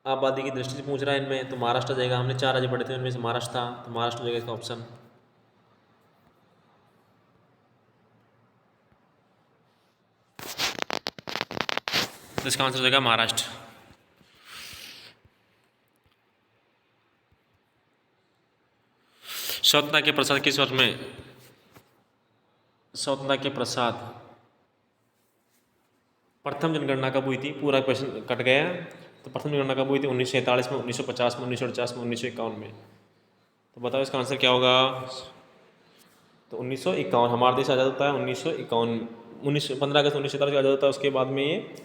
A: आबादी की दृष्टि से पूछ रहा है इनमें, तो महाराष्ट्र जाएगा। हमने 4 राज्य पढ़े थे, उनमें से महाराष्ट्र था, तो महाराष्ट्र जाएगा इसका ऑप्शन। इसका आंसर जाएगा महाराष्ट्र। स्वतंत्रता के पश्चात किस वर्ष में स्वतंत्रता के पश्चात प्रथम जनगणना कब हुई थी? पूरा क्वेश्चन कट गया। तो प्रथम जनगणना कब हुई थी? 1947 में, 1950 में, 1949 में, 1951 में। तो बताओ इसका आंसर क्या होगा? तो 1951। हमारा देश आज़ाद होता है 1951, 15 अगस्त 1947 को आज़ाद होता है। उसके बाद में ये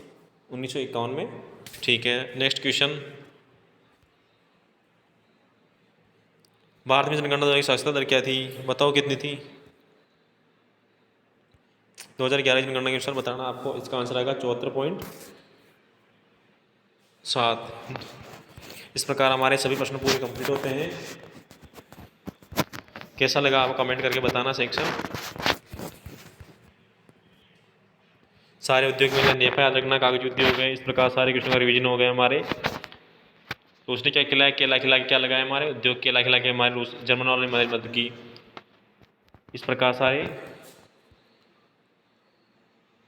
A: 1951 में। ठीक है, नेक्स्ट क्वेश्चन। भारत में जनगणना की साक्षरता दर क्या थी? बताओ कितनी थी? 2011 की जनगणना के अनुसार बताना आपको। इसका आंसर आएगा 74.7। इस प्रकार हमारे सभी प्रश्न पूरे कंप्लीट होते हैं। कैसा लगा आप कमेंट करके बताना सेक्शन। सारे उद्योग में नेपा याद रखना, कागजी उद्योग है। इस प्रकार सारे क्वेश्चन का रिवीजन हो गए हमारे। तो उसने क्या खिलाया, केला खिला के क्या लगाया हमारे उद्योग, केला खिला के हमारे रूस जर्मन वालों ने हमारी मदद की। इस प्रकार सारे